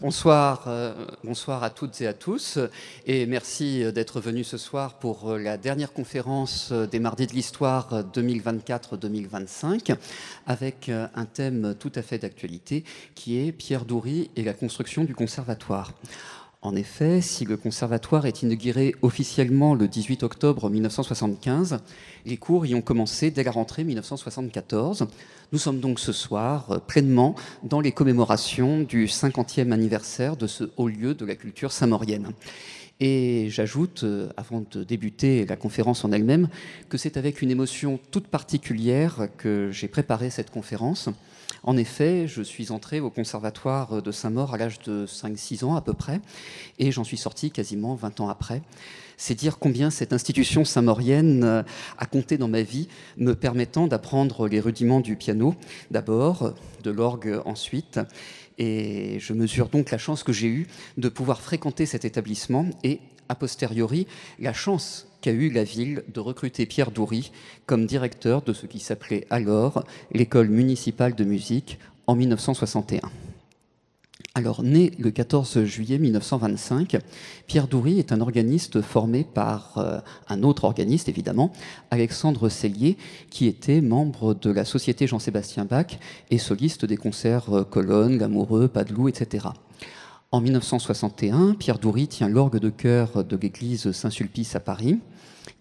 Bonsoir à toutes et à tous, et merci d'être venus ce soir pour la dernière conférence des Mardis de l'Histoire 2024-2025, avec un thème tout à fait d'actualité, qui est Pierre Doury et la construction du conservatoire. En effet, si le conservatoire est inauguré officiellement le 18 octobre 1975, les cours y ont commencé dès la rentrée 1974. Nous sommes donc ce soir pleinement dans les commémorations du 50e anniversaire de ce haut lieu de la culture saint-maurienne. Et j'ajoute, avant de débuter la conférence en elle-même, que c'est avec une émotion toute particulière que j'ai préparé cette conférence. En effet, je suis entré au conservatoire de Saint-Maur à l'âge de 5-6 ans à peu près, et j'en suis sorti quasiment 20 ans après. C'est dire combien cette institution saint-maurienne a compté dans ma vie, me permettant d'apprendre les rudiments du piano d'abord, de l'orgue ensuite, et je mesure donc la chance que j'ai eue de pouvoir fréquenter cet établissement et, a posteriori, la chance qu'a eu la ville de recruter Pierre Doury comme directeur de ce qui s'appelait alors l'école municipale de musique en 1961. Alors, né le 14 juillet 1925, Pierre Doury est un organiste formé par un autre organiste, évidemment, Alexandre Sellier, qui était membre de la Société Jean-Sébastien Bach et soliste des concerts Colonne, L'Amoureux, Padeloup, etc. En 1961, Pierre Doury tient l'orgue de chœur de l'église Saint-Sulpice à Paris.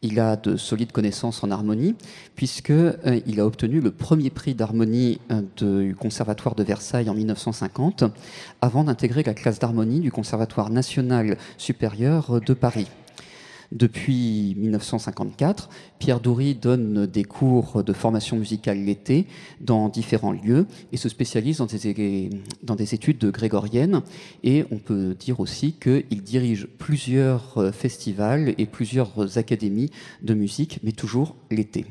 Il a de solides connaissances en harmonie, puisqu'il a obtenu le premier prix d'harmonie du Conservatoire de Versailles en 1950, avant d'intégrer la classe d'harmonie du Conservatoire national supérieur de Paris. Depuis 1954, Pierre Doury donne des cours de formation musicale l'été dans différents lieux et se spécialise dans des études grégoriennes. Et on peut dire aussi qu'il dirige plusieurs festivals et plusieurs académies de musique, mais toujours l'été.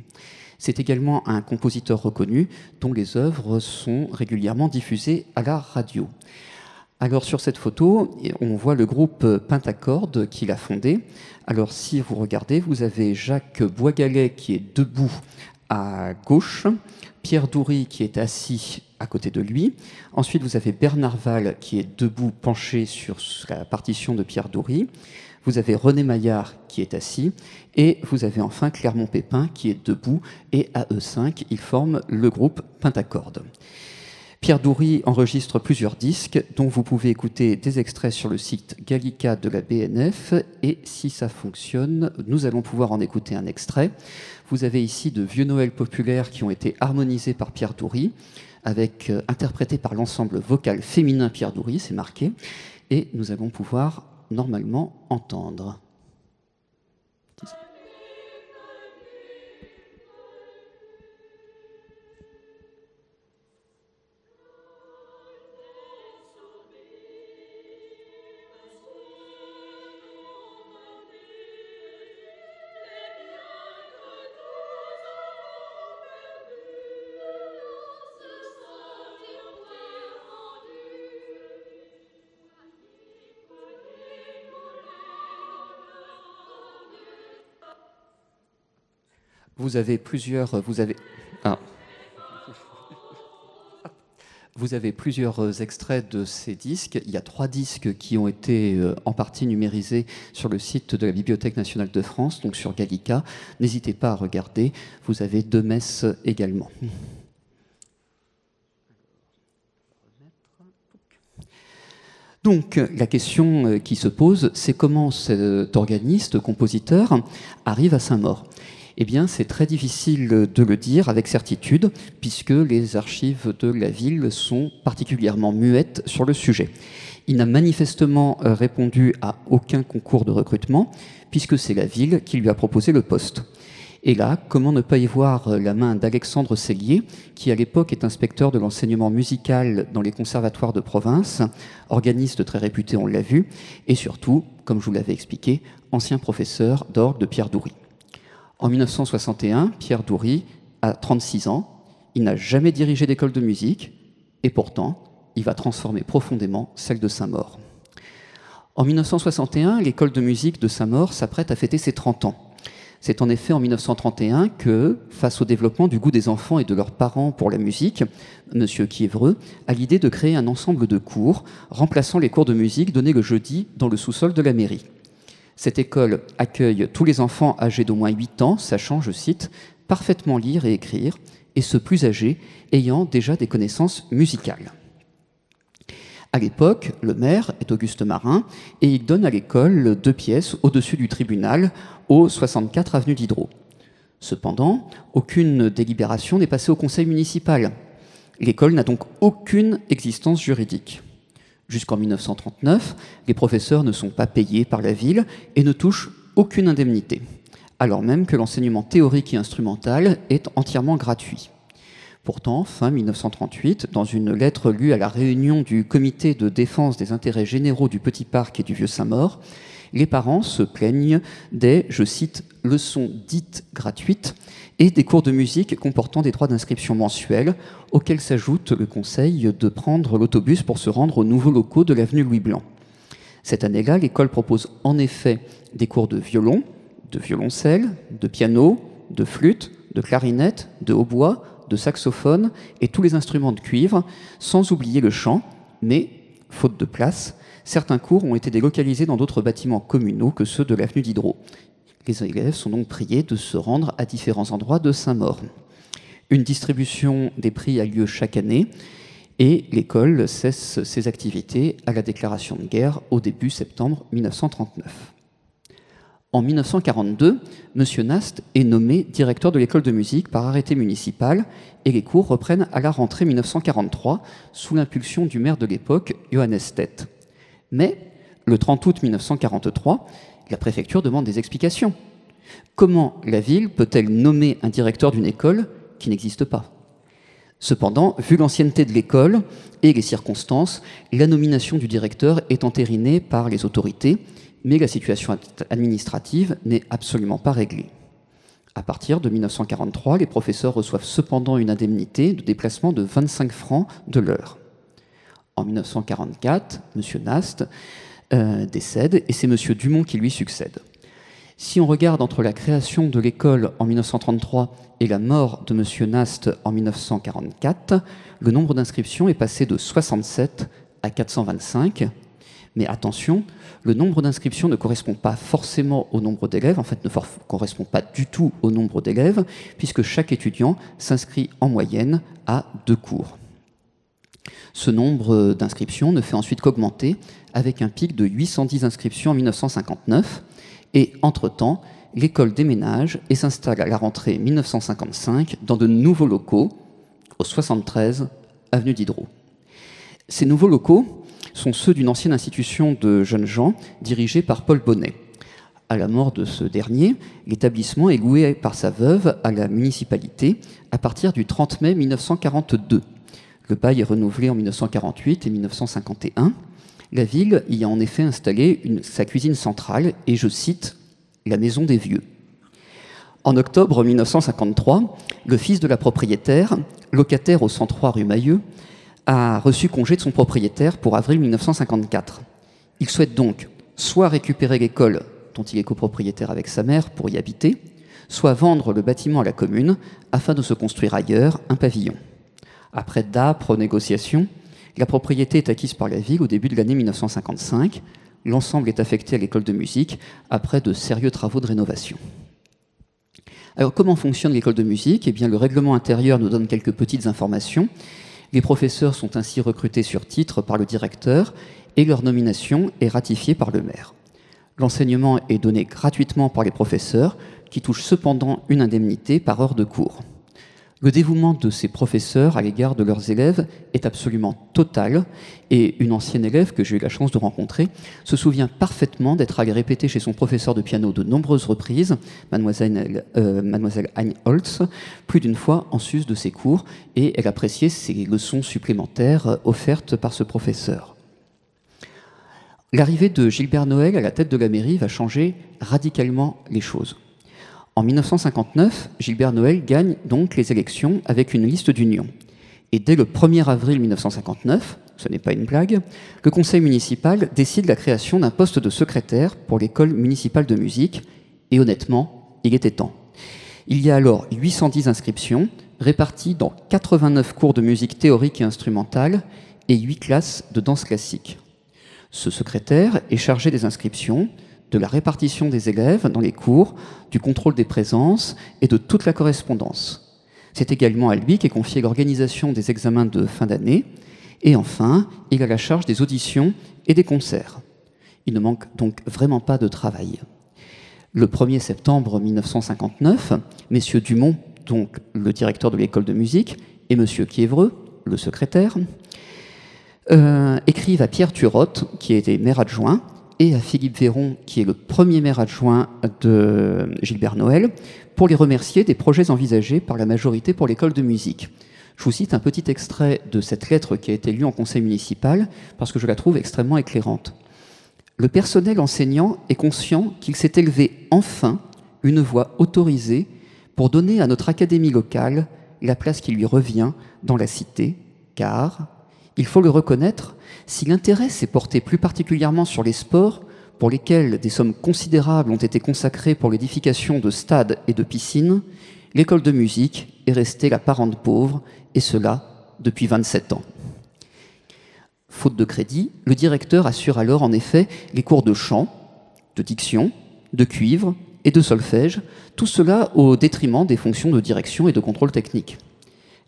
C'est également un compositeur reconnu dont les œuvres sont régulièrement diffusées à la radio. Alors sur cette photo, on voit le groupe Pentacorde qu'il a fondé. Alors si vous regardez, vous avez Jacques Boisgalet qui est debout à gauche, Pierre Doury qui est assis à côté de lui. Ensuite, vous avez Bernard Val qui est debout penché sur la partition de Pierre Doury. Vous avez René Maillard qui est assis. Et vous avez enfin Clermont-Pépin qui est debout. Et à eux cinq, ils forment le groupe Pentacorde. Pierre Doury enregistre plusieurs disques dont vous pouvez écouter des extraits sur le site Gallica de la BNF et si ça fonctionne, nous allons pouvoir en écouter un extrait. Vous avez ici de vieux Noëls populaires qui ont été harmonisés par Pierre Doury, interprétés par l'ensemble vocal féminin Pierre Doury, c'est marqué, et nous allons pouvoir normalement entendre. Vous avez plusieurs extraits de ces disques. Il y a 3 disques qui ont été en partie numérisés sur le site de la Bibliothèque nationale de France, donc sur Gallica. N'hésitez pas à regarder. Vous avez 2 messes également. Donc, la question qui se pose, c'est comment cet organiste, compositeur, arrive à Saint-Maur. Eh bien, c'est très difficile de le dire avec certitude, puisque les archives de la ville sont particulièrement muettes sur le sujet. Il n'a manifestement répondu à aucun concours de recrutement, puisque c'est la ville qui lui a proposé le poste. Et là, comment ne pas y voir la main d'Alexandre Sellier, qui à l'époque est inspecteur de l'enseignement musical dans les conservatoires de province, organiste très réputé, on l'a vu, et surtout, comme je vous l'avais expliqué, ancien professeur d'orgue de Pierre Doury. En 1961, Pierre Doury a 36 ans, il n'a jamais dirigé d'école de musique, et pourtant, il va transformer profondément celle de Saint-Maur. En 1961, l'école de musique de Saint-Maur s'apprête à fêter ses 30 ans. C'est en effet en 1931 que, face au développement du goût des enfants et de leurs parents pour la musique, M. Quiévreux a l'idée de créer un ensemble de cours remplaçant les cours de musique donnés le jeudi dans le sous-sol de la mairie. Cette école accueille tous les enfants âgés d'au moins 8 ans, sachant, je cite, « parfaitement lire et écrire », et ceux plus âgés ayant déjà des connaissances musicales. À l'époque, le maire est Auguste Marin et il donne à l'école 2 pièces au-dessus du tribunal au 64 avenue Diderot. Cependant, aucune délibération n'est passée au conseil municipal. L'école n'a donc aucune existence juridique. Jusqu'en 1939, les professeurs ne sont pas payés par la ville et ne touchent aucune indemnité, alors même que l'enseignement théorique et instrumental est entièrement gratuit. Pourtant, fin 1938, dans une lettre lue à la réunion du comité de défense des intérêts généraux du Petit Parc et du Vieux-Saint-Maur, les parents se plaignent des, je cite, leçons dites gratuites et des cours de musique comportant des droits d'inscription mensuels, auxquels s'ajoute le conseil de prendre l'autobus pour se rendre aux nouveaux locaux de l'avenue Louis-Blanc. Cette année-là, l'école propose en effet des cours de violon, de violoncelle, de piano, de flûte, de clarinette, de hautbois, de saxophone et tous les instruments de cuivre, sans oublier le chant, mais, faute de place, certains cours ont été délocalisés dans d'autres bâtiments communaux que ceux de l'avenue Diderot. Les élèves sont donc priés de se rendre à différents endroits de Saint-Maur. Une distribution des prix a lieu chaque année et l'école cesse ses activités à la déclaration de guerre au début septembre 1939. En 1942, M. Nast est nommé directeur de l'école de musique par arrêté municipal et les cours reprennent à la rentrée 1943 sous l'impulsion du maire de l'époque, Johannes Stett. Mais, le 30 août 1943, la préfecture demande des explications. Comment la ville peut-elle nommer un directeur d'une école qui n'existe pas ? Cependant, vu l'ancienneté de l'école et les circonstances, la nomination du directeur est entérinée par les autorités, mais la situation administrative n'est absolument pas réglée. À partir de 1943, les professeurs reçoivent cependant une indemnité de déplacement de 25 francs de l'heure. En 1944, M. Nast décède et c'est M. Dumont qui lui succède. Si on regarde entre la création de l'école en 1933 et la mort de M. Nast en 1944, le nombre d'inscriptions est passé de 67 à 425. Mais attention, le nombre d'inscriptions ne correspond pas forcément au nombre d'élèves, en fait ne correspond pas du tout au nombre d'élèves, puisque chaque étudiant s'inscrit en moyenne à 2 cours. Ce nombre d'inscriptions ne fait ensuite qu'augmenter, avec un pic de 810 inscriptions en 1959, et entre-temps, l'école déménage et s'installe à la rentrée 1955 dans de nouveaux locaux, au 73 avenue Diderot. Ces nouveaux locaux sont ceux d'une ancienne institution de jeunes gens dirigée par Paul Bonnet. À la mort de ce dernier, l'établissement est loué par sa veuve à la municipalité à partir du 30 mai 1942. Le bail est renouvelé en 1948 et 1951. La ville y a en effet installé sa cuisine centrale et, je cite, « la maison des vieux ». En octobre 1953, le fils de la propriétaire, locataire au 103 rue Mailleux, a reçu congé de son propriétaire pour avril 1954. Il souhaite donc soit récupérer l'école dont il est copropriétaire avec sa mère pour y habiter, soit vendre le bâtiment à la commune afin de se construire ailleurs un pavillon. Après d'âpres négociations, la propriété est acquise par la ville au début de l'année 1955. L'ensemble est affecté à l'école de musique après de sérieux travaux de rénovation. Alors comment fonctionne l'école de musique ? Eh bien, le règlement intérieur nous donne quelques petites informations. Les professeurs sont ainsi recrutés sur titre par le directeur et leur nomination est ratifiée par le maire. L'enseignement est donné gratuitement par les professeurs qui touchent cependant une indemnité par heure de cours. Le dévouement de ces professeurs à l'égard de leurs élèves est absolument total et une ancienne élève que j'ai eu la chance de rencontrer se souvient parfaitement d'être allée répéter chez son professeur de piano de nombreuses reprises, mademoiselle Anne Holtz, plus d'une fois en sus de ses cours et elle appréciait ces leçons supplémentaires offertes par ce professeur. L'arrivée de Gilbert Noël à la tête de la mairie va changer radicalement les choses. En 1959, Gilbert Noël gagne donc les élections avec une liste d'union. Et dès le 1er avril 1959, ce n'est pas une blague, le conseil municipal décide la création d'un poste de secrétaire pour l'école municipale de musique. Et honnêtement, il était temps. Il y a alors 810 inscriptions, réparties dans 89 cours de musique théorique et instrumentale et 8 classes de danse classique. Ce secrétaire est chargé des inscriptions, de la répartition des élèves dans les cours, du contrôle des présences et de toute la correspondance. C'est également à lui qu'est confiée l'organisation des examens de fin d'année. Et enfin, il a la charge des auditions et des concerts. Il ne manque donc vraiment pas de travail. Le 1er septembre 1959, messieurs Dumont, donc le directeur de l'école de musique, et monsieur Quiévreux, le secrétaire, écrivent à Pierre Turotte, qui était maire adjoint, et à Philippe Véron, qui est le premier maire adjoint de Gilbert Noël, pour les remercier des projets envisagés par la majorité pour l'école de musique. Je vous cite un petit extrait de cette lettre qui a été lue en conseil municipal, parce que je la trouve extrêmement éclairante. Le personnel enseignant est conscient qu'il s'est élevé enfin une voix autorisée pour donner à notre académie locale la place qui lui revient dans la cité, car, il faut le reconnaître, si l'intérêt s'est porté plus particulièrement sur les sports, pour lesquels des sommes considérables ont été consacrées pour l'édification de stades et de piscines, l'école de musique est restée la parente pauvre, et cela depuis 27 ans. Faute de crédit, le directeur assure alors en effet les cours de chant, de diction, de cuivre et de solfège, tout cela au détriment des fonctions de direction et de contrôle technique.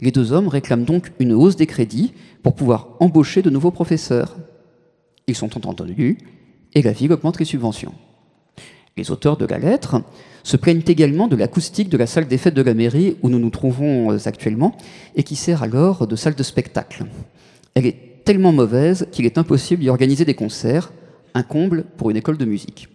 Les deux hommes réclament donc une hausse des crédits pour pouvoir embaucher de nouveaux professeurs. Ils sont entendus et la ville augmente les subventions. Les auteurs de la lettre se plaignent également de l'acoustique de la salle des fêtes de la mairie où nous nous trouvons actuellement et qui sert alors de salle de spectacle. Elle est tellement mauvaise qu'il est impossible d'y organiser des concerts, un comble pour une école de musique.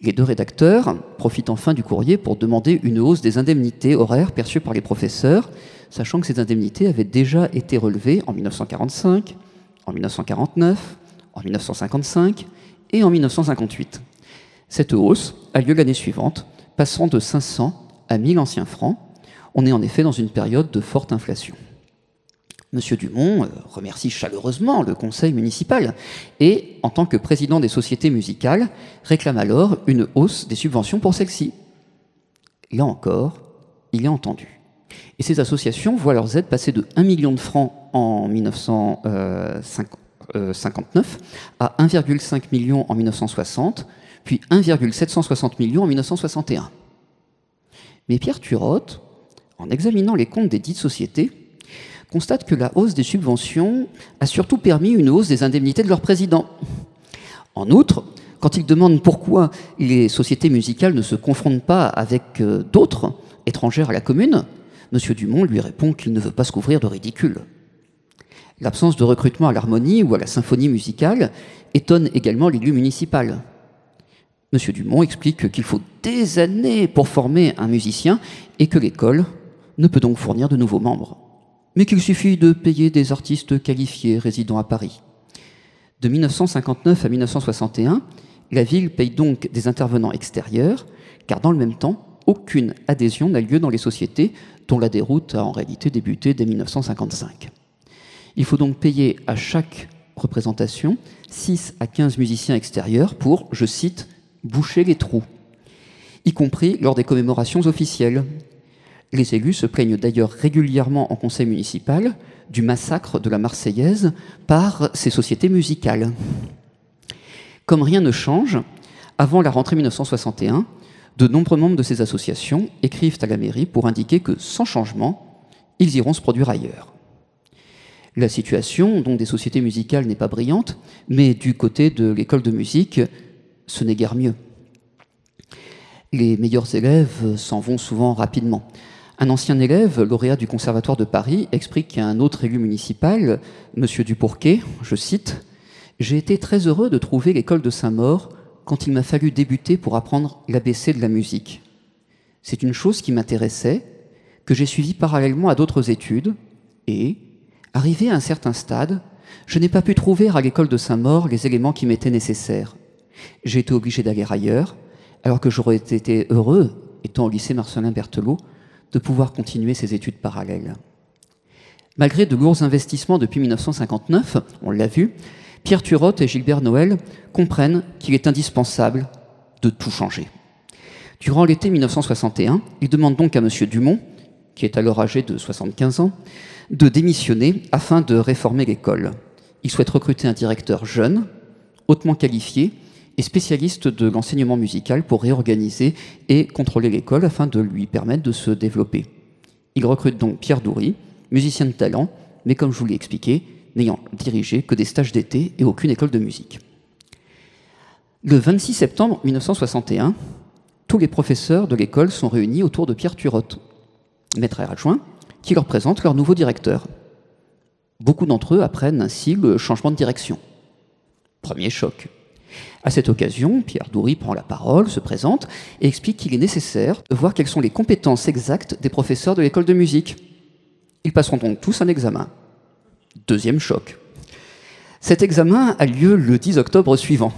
Les deux rédacteurs profitent enfin du courrier pour demander une hausse des indemnités horaires perçues par les professeurs, sachant que ces indemnités avaient déjà été relevées en 1945, en 1949, en 1955 et en 1958. Cette hausse a lieu l'année suivante, passant de 500 à 1000 anciens francs. On est en effet dans une période de forte inflation. Monsieur Dumont remercie chaleureusement le conseil municipal et, en tant que président des sociétés musicales, réclame alors une hausse des subventions pour celles-ci. Là encore, il est entendu. Et ces associations voient leurs aides passer de 1 million de francs en 1959 à 1,5 million en 1960, puis 1,760 millions en 1961. Mais Pierre Turotte, en examinant les comptes des dites sociétés, constate que la hausse des subventions a surtout permis une hausse des indemnités de leur président. En outre, quand il demande pourquoi les sociétés musicales ne se confrontent pas avec d'autres étrangères à la commune, M. Dumont lui répond qu'il ne veut pas se couvrir de ridicule. L'absence de recrutement à l'harmonie ou à la symphonie musicale étonne également l'élu municipal. M. Dumont explique qu'il faut des années pour former un musicien et que l'école ne peut donc fournir de nouveaux membres, mais qu'il suffit de payer des artistes qualifiés résidant à Paris. De 1959 à 1961, la ville paye donc des intervenants extérieurs, car dans le même temps, aucune adhésion n'a lieu dans les sociétés, dont la déroute a en réalité débuté dès 1955. Il faut donc payer à chaque représentation 6 à 15 musiciens extérieurs pour, je cite, « boucher les trous », y compris lors des commémorations officielles. Les élus se plaignent d'ailleurs régulièrement en conseil municipal du massacre de la Marseillaise par ces sociétés musicales. Comme rien ne change, avant la rentrée 1961, de nombreux membres de ces associations écrivent à la mairie pour indiquer que, sans changement, ils iront se produire ailleurs. La situation donc des sociétés musicales n'est pas brillante, mais du côté de l'école de musique, ce n'est guère mieux. Les meilleurs élèves s'en vont souvent rapidement. Un ancien élève, lauréat du Conservatoire de Paris, explique à un autre élu municipal, M. Dupourquet, je cite, « J'ai été très heureux de trouver l'école de Saint-Maur quand il m'a fallu débuter pour apprendre l'ABC de la musique. C'est une chose qui m'intéressait, que j'ai suivie parallèlement à d'autres études, et, arrivé à un certain stade, je n'ai pas pu trouver à l'école de Saint-Maur les éléments qui m'étaient nécessaires. J'ai été obligé d'aller ailleurs, alors que j'aurais été heureux, étant au lycée Marcelin Berthelot, de pouvoir continuer ses études parallèles. » Malgré de lourds investissements depuis 1959, on l'a vu, Pierre Turotte et Gilbert Noël comprennent qu'il est indispensable de tout changer. Durant l'été 1961, il demande donc à M. Dumont, qui est alors âgé de 75 ans, de démissionner afin de réformer l'école. Il souhaite recruter un directeur jeune, hautement qualifié et spécialiste de l'enseignement musical pour réorganiser et contrôler l'école afin de lui permettre de se développer. Il recrute donc Pierre Doury, musicien de talent, mais comme je vous l'ai expliqué, n'ayant dirigé que des stages d'été et aucune école de musique. Le 26 septembre 1961, tous les professeurs de l'école sont réunis autour de Pierre Turotte, maître adjoint, qui leur présente leur nouveau directeur. Beaucoup d'entre eux apprennent ainsi le changement de direction. Premier choc. À cette occasion, Pierre Doury prend la parole, se présente et explique qu'il est nécessaire de voir quelles sont les compétences exactes des professeurs de l'école de musique. Ils passeront donc tous un examen. Deuxième choc. Cet examen a lieu le 10 octobre suivant.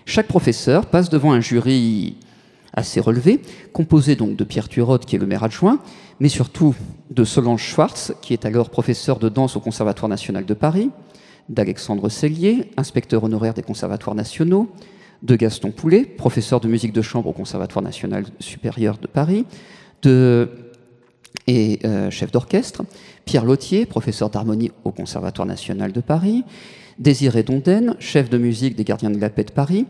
Chaque professeur passe devant un jury assez relevé, composé donc de Pierre Turotte, qui est le maire adjoint, mais surtout de Solange Schwartz, qui est alors professeur de danse au Conservatoire national de Paris, d'Alexandre Sellier, inspecteur honoraire des conservatoires nationaux, de Gaston Poulet, professeur de musique de chambre au Conservatoire national supérieur de Paris, chef d'orchestre, Pierre Lothier, professeur d'harmonie au Conservatoire national de Paris, Désiré Donden, chef de musique des Gardiens de la Paix de Paris,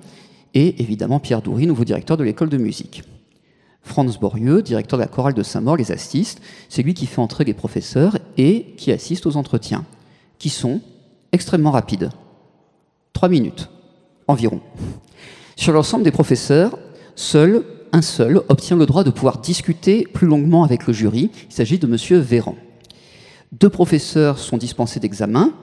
et évidemment Pierre Doury, nouveau directeur de l'école de musique. Franz Borieux, directeur de la chorale de Saint-Maur, les assiste. C'est lui qui fait entrer les professeurs et qui assiste aux entretiens, qui sont extrêmement rapides. 3 minutes, environ. Sur l'ensemble des professeurs, un seul obtient le droit de pouvoir discuter plus longuement avec le jury. Il s'agit de M. Véran. 2 professeurs sont dispensés d'examen,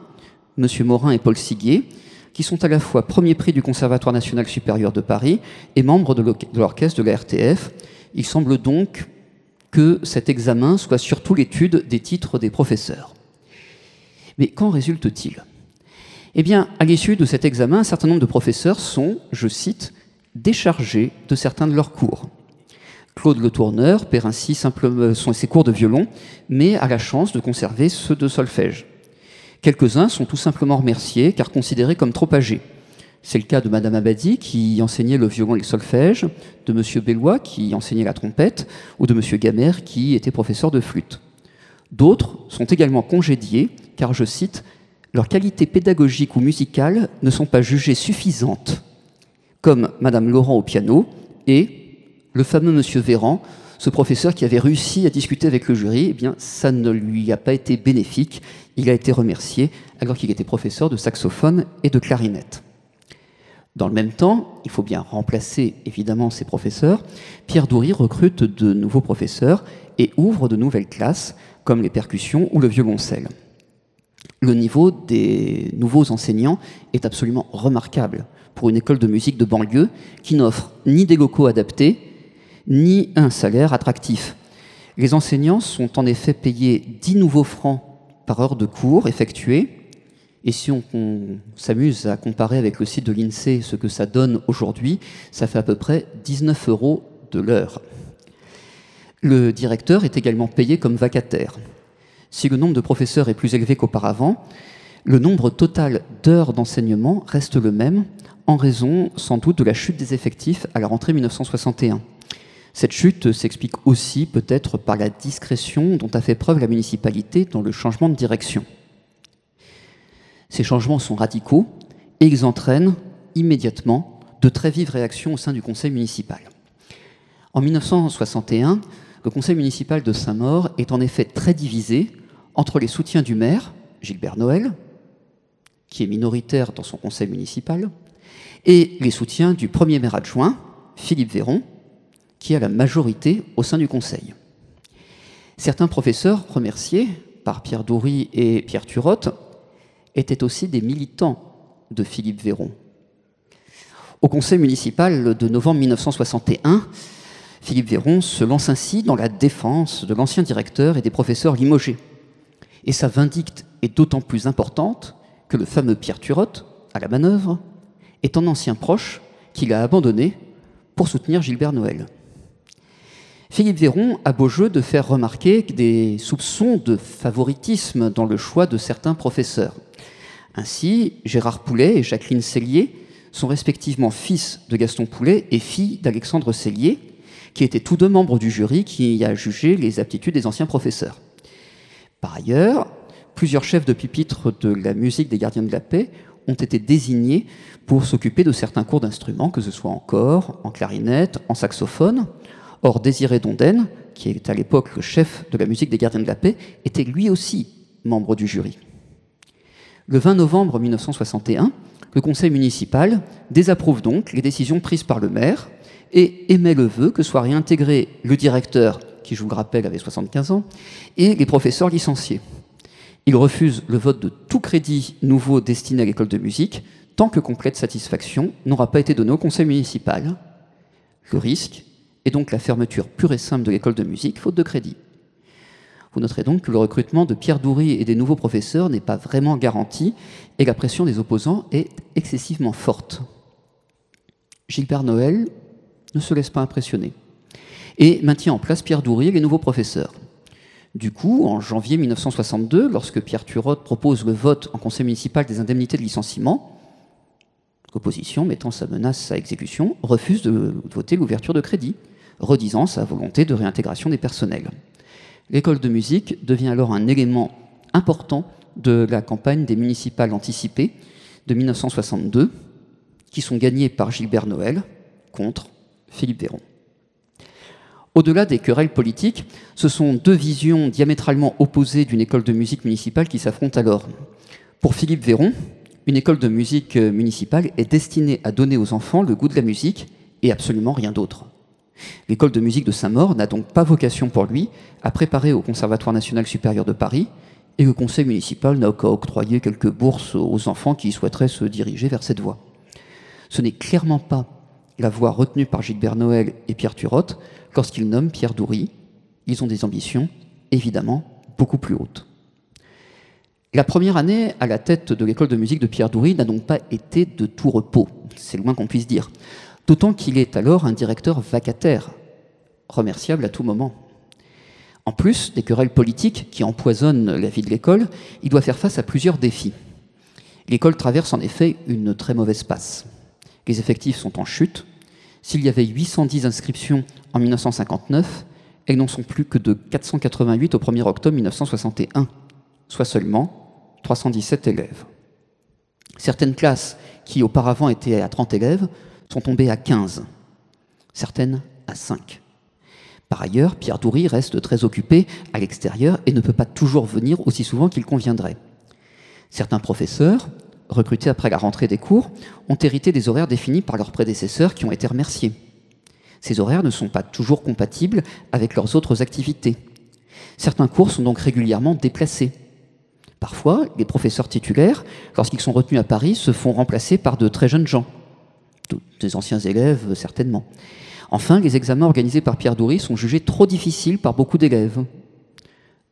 M. Morin et Paul Siguier, qui sont à la fois premier prix du Conservatoire national supérieur de Paris et membres de l'orchestre de la RTF. Il semble donc que cet examen soit surtout l'étude des titres des professeurs. Mais qu'en résulte-t-il ? Eh bien, à l'issue de cet examen, un certain nombre de professeurs sont, je cite, déchargés de certains de leurs cours. Claude Le Tourneur perd ainsi simplement ses cours de violon, mais a la chance de conserver ceux de solfège. Quelques-uns sont tout simplement remerciés, car considérés comme trop âgés. C'est le cas de Madame Abadi, qui enseignait le violon et le solfège, de Monsieur Bellois, qui enseignait la trompette, ou de Monsieur Gamère, qui était professeur de flûte. D'autres sont également congédiés, car, je cite, « leurs qualités pédagogiques ou musicales ne sont pas jugées suffisantes », comme Madame Laurent au piano et le fameux Monsieur Véran, ce professeur qui avait réussi à discuter avec le jury. Eh bien, ça ne lui a pas été bénéfique. Il a été remercié alors qu'il était professeur de saxophone et de clarinette. Dans le même temps, il faut bien remplacer évidemment ces professeurs. Pierre Doury recrute de nouveaux professeurs et ouvre de nouvelles classes, comme les percussions ou le violoncelle. Le niveau des nouveaux enseignants est absolument remarquable pour une école de musique de banlieue qui n'offre ni des locaux adaptés, ni un salaire attractif. Les enseignants sont en effet payés 10 nouveaux francs par heure de cours effectués. Et si on s'amuse à comparer avec le site de l'INSEE ce que ça donne aujourd'hui, ça fait à peu près 19 € de l'heure. Le directeur est également payé comme vacataire. Si le nombre de professeurs est plus élevé qu'auparavant, le nombre total d'heures d'enseignement reste le même, en raison sans doute de la chute des effectifs à la rentrée 1961. Cette chute s'explique aussi peut-être par la discrétion dont a fait preuve la municipalité dans le changement de direction. Ces changements sont radicaux et ils entraînent immédiatement de très vives réactions au sein du conseil municipal. En 1961, le conseil municipal de Saint-Maur est en effet très divisé entre les soutiens du maire, Gilbert Noël, qui est minoritaire dans son conseil municipal, et les soutiens du premier maire adjoint, Philippe Véron, qui a la majorité au sein du conseil. Certains professeurs remerciés par Pierre Doury et Pierre Turotte étaient aussi des militants de Philippe Véron. Au conseil municipal de novembre 1961, Philippe Véron se lance ainsi dans la défense de l'ancien directeur et des professeurs limogés. Et sa vindicte est d'autant plus importante que le fameux Pierre Turotte, à la manœuvre, est un ancien proche qu'il a abandonné pour soutenir Gilbert Noël. Philippe Véron a beau jeu de faire remarquer des soupçons de favoritisme dans le choix de certains professeurs. Ainsi, Gérard Poulet et Jacqueline Sellier sont respectivement fils de Gaston Poulet et fille d'Alexandre Sellier, qui étaient tous deux membres du jury qui a jugé les aptitudes des anciens professeurs. Par ailleurs, plusieurs chefs de pupitre de la musique des Gardiens de la Paix ont été désignés pour s'occuper de certains cours d'instruments, que ce soit en cor, en clarinette, en saxophone. Or, Désiré Donden, qui est à l'époque le chef de la musique des Gardiens de la Paix, était lui aussi membre du jury. Le 20 novembre 1961, le conseil municipal désapprouve donc les décisions prises par le maire et émet le vœu que soient réintégrés le directeur, qui, je vous le rappelle, avait 75 ans, et les professeurs licenciés. Il refuse le vote de tout crédit nouveau destiné à l'école de musique, tant que complète satisfaction n'aura pas été donnée au conseil municipal. Le risque est donc la fermeture pure et simple de l'école de musique, faute de crédit. Vous noterez donc que le recrutement de Pierre Doury et des nouveaux professeurs n'est pas vraiment garanti et la pression des opposants est excessivement forte. Gilbert Noël ne se laisse pas impressionner et maintient en place Pierre Doury et les nouveaux professeurs. Du coup, en janvier 1962, lorsque Pierre Turotte propose le vote en conseil municipal des indemnités de licenciement, l'opposition, mettant sa menace à exécution, refuse de voter l'ouverture de crédit, redisant sa volonté de réintégration des personnels. L'école de musique devient alors un élément important de la campagne des municipales anticipées de 1962, qui sont gagnées par Gilbert Noël contre Philippe Véron. Au-delà des querelles politiques, ce sont deux visions diamétralement opposées d'une école de musique municipale qui s'affrontent alors. Pour Philippe Véron, une école de musique municipale est destinée à donner aux enfants le goût de la musique et absolument rien d'autre. L'école de musique de Saint-Maur n'a donc pas vocation pour lui à préparer au Conservatoire national supérieur de Paris, et le conseil municipal n'a qu'à octroyer quelques bourses aux enfants qui souhaiteraient se diriger vers cette voie. Ce n'est clairement pas la voie retenue par Gilbert Noël et Pierre Turotte lorsqu'ils nomment Pierre Doury. Ils ont des ambitions, évidemment, beaucoup plus hautes. La première année à la tête de l'école de musique de Pierre Doury n'a donc pas été de tout repos, c'est le moins qu'on puisse dire. D'autant qu'il est alors un directeur vacataire, remerciable à tout moment. En plus des querelles politiques qui empoisonnent la vie de l'école, il doit faire face à plusieurs défis. L'école traverse en effet une très mauvaise passe. Les effectifs sont en chute. S'il y avait 810 inscriptions en 1959, elles n'en sont plus que de 488 au 1er octobre 1961, soit seulement 317 élèves. Certaines classes qui auparavant étaient à 30 élèves sont tombées à 15, certaines à 5. Par ailleurs, Pierre Doury reste très occupé à l'extérieur et ne peut pas toujours venir aussi souvent qu'il conviendrait. Certains professeurs, recrutés après la rentrée des cours, ont hérité des horaires définis par leurs prédécesseurs qui ont été remerciés. Ces horaires ne sont pas toujours compatibles avec leurs autres activités. Certains cours sont donc régulièrement déplacés. Parfois, les professeurs titulaires, lorsqu'ils sont retenus à Paris, se font remplacer par de très jeunes gens, des anciens élèves certainement. Enfin, les examens organisés par Pierre Doury sont jugés trop difficiles par beaucoup d'élèves.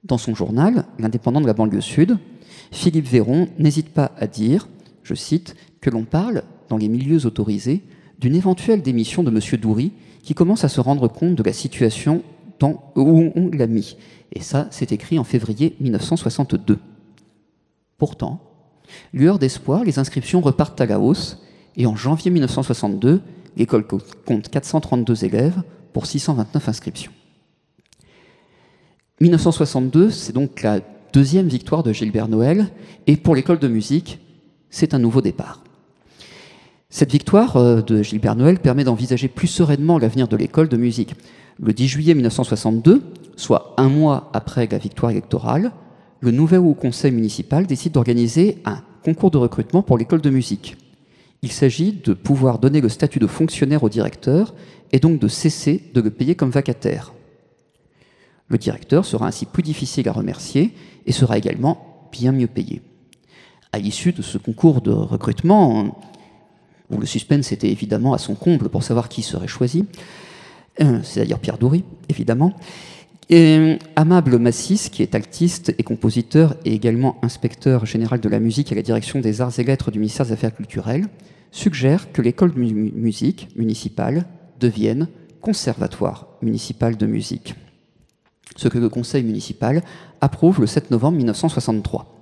Dans son journal, L'Indépendant de la banlieue sud, Philippe Véron n'hésite pas à dire, je cite, que l'on parle, dans les milieux autorisés, d'une éventuelle démission de M. Doury qui commence à se rendre compte de la situation où on l'a mis. Et ça, c'est écrit en février 1962. Pourtant, lueur d'espoir, les inscriptions repartent à la hausse et en janvier 1962, l'école compte 432 élèves pour 629 inscriptions. 1962, c'est donc la deuxième victoire de Gilbert Noël, et pour l'école de musique, c'est un nouveau départ. Cette victoire de Gilbert Noël permet d'envisager plus sereinement l'avenir de l'école de musique. Le 10 juillet 1962, soit un mois après la victoire électorale, le nouvel Haut Conseil municipal décide d'organiser un concours de recrutement pour l'école de musique. Il s'agit de pouvoir donner le statut de fonctionnaire au directeur et donc de cesser de le payer comme vacataire. Le directeur sera ainsi plus difficile à remercier et sera également bien mieux payé. À l'issue de ce concours de recrutement, où le suspense était évidemment à son comble pour savoir qui serait choisi, c'est-à-dire Pierre Doury, évidemment, et Amable Massis, qui est altiste et compositeur et également inspecteur général de la musique à la direction des arts et lettres du ministère des Affaires culturelles, suggère que l'école de musique municipale devienne conservatoire municipal de musique. Ce que le conseil municipal approuve le 7 novembre 1963.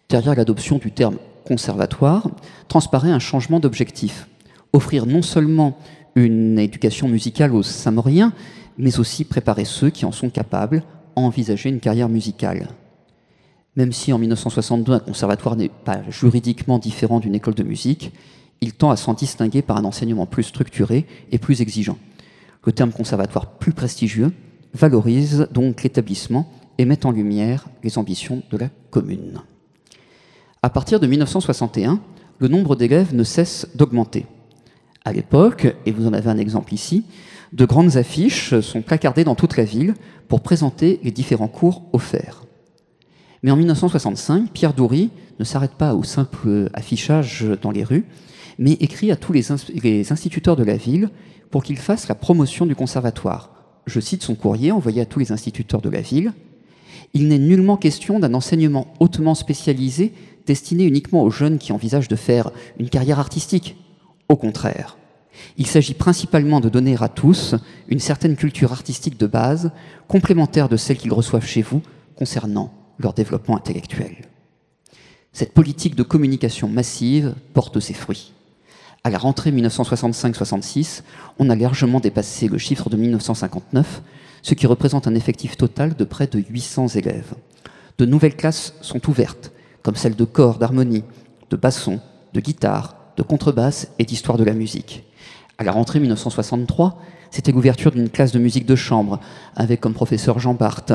Derrière l'adoption du terme conservatoire, transparaît un changement d'objectif. Offrir non seulement une éducation musicale aux Saint-Mauriens, mais aussi préparer ceux qui en sont capables à envisager une carrière musicale. Même si en 1962, un conservatoire n'est pas juridiquement différent d'une école de musique, il tend à s'en distinguer par un enseignement plus structuré et plus exigeant. Le terme conservatoire plus prestigieux valorise donc l'établissement et met en lumière les ambitions de la commune. À partir de 1961, le nombre d'élèves ne cesse d'augmenter. À l'époque, et vous en avez un exemple ici, de grandes affiches sont placardées dans toute la ville pour présenter les différents cours offerts. Mais en 1965, Pierre Doury ne s'arrête pas au simple affichage dans les rues, mais écrit à tous les instituteurs de la ville pour qu'ils fassent la promotion du conservatoire. Je cite son courrier envoyé à tous les instituteurs de la ville. « Il n'est nullement question d'un enseignement hautement spécialisé destiné uniquement aux jeunes qui envisagent de faire une carrière artistique. Au contraire, il s'agit principalement de donner à tous une certaine culture artistique de base, complémentaire de celle qu'ils reçoivent chez vous concernant leur développement intellectuel. » Cette politique de communication massive porte ses fruits. À la rentrée 1965-66, on a largement dépassé le chiffre de 1959, ce qui représente un effectif total de près de 800 élèves. De nouvelles classes sont ouvertes, comme celles de chœur, d'harmonie, de basson, de guitare, de contrebasse et d'histoire de la musique. À la rentrée 1963, c'était l'ouverture d'une classe de musique de chambre, avec comme professeur Jean Barthes,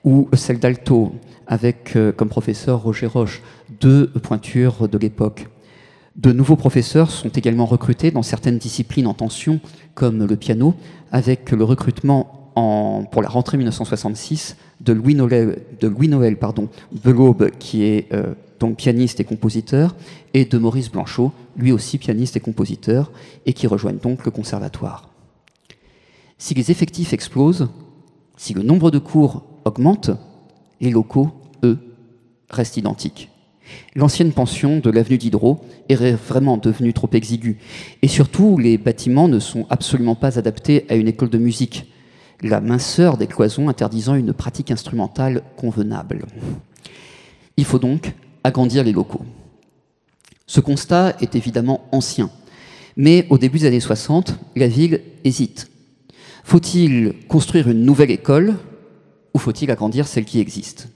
ou celle d'alto, avec comme professeur Roger Roche, deux pointures de l'époque. De nouveaux professeurs sont également recrutés dans certaines disciplines en tension, comme le piano, avec le recrutement pour la rentrée 1966 de Louis Noël Belaube, qui est donc pianiste et compositeur, et de Maurice Blanchot, lui aussi pianiste et compositeur, et qui rejoignent donc le conservatoire. Si les effectifs explosent, si le nombre de cours augmente, les locaux, eux, restent identiques. L'ancienne pension de l'avenue Diderot est vraiment devenue trop exiguë. Et surtout, les bâtiments ne sont absolument pas adaptés à une école de musique, la minceur des cloisons interdisant une pratique instrumentale convenable. Il faut donc agrandir les locaux. Ce constat est évidemment ancien, mais au début des années 60, la ville hésite. Faut-il construire une nouvelle école ou faut-il agrandir celle qui existe ?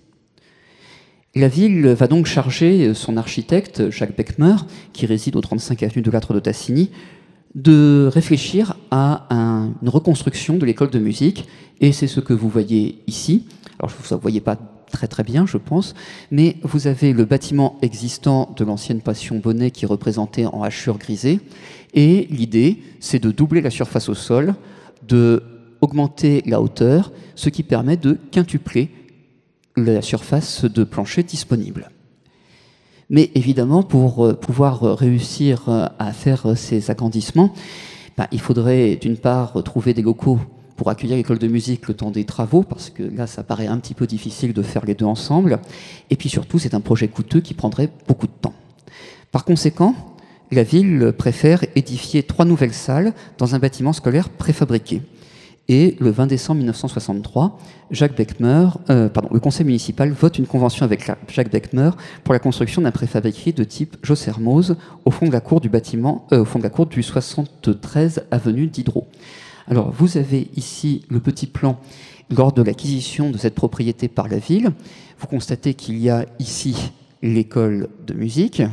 La ville va donc charger son architecte, Jacques Beckmer, qui réside au 35 avenue de Lattre de Tassigny, de réfléchir à une reconstruction de l'école de musique, et c'est ce que vous voyez ici. Alors, vous ne voyez pas très bien, je pense, mais vous avez le bâtiment existant de l'ancienne Passion Bonnet qui est représenté en hachure grisée, et l'idée, c'est de doubler la surface au sol, de augmenter la hauteur, ce qui permet de quintupler la surface de plancher disponible. Mais évidemment, pour pouvoir réussir à faire ces agrandissements, il faudrait d'une part trouver des locaux pour accueillir l'école de musique le temps des travaux, parce que là, ça paraît un petit peu difficile de faire les deux ensemble. Et puis surtout, c'est un projet coûteux qui prendrait beaucoup de temps. Par conséquent, la ville préfère édifier 3 nouvelles salles dans un bâtiment scolaire préfabriqué. Et le 20 décembre 1963, le conseil municipal vote une convention avec Jacques Beckmer pour la construction d'un préfabriqué de type Jossermoz au fond de la cour du bâtiment, au fond de la cour du 73 avenue Diderot. Alors, vous avez ici le petit plan lors de l'acquisition de cette propriété par la ville. Vous constatez qu'il y a ici l'école de musique,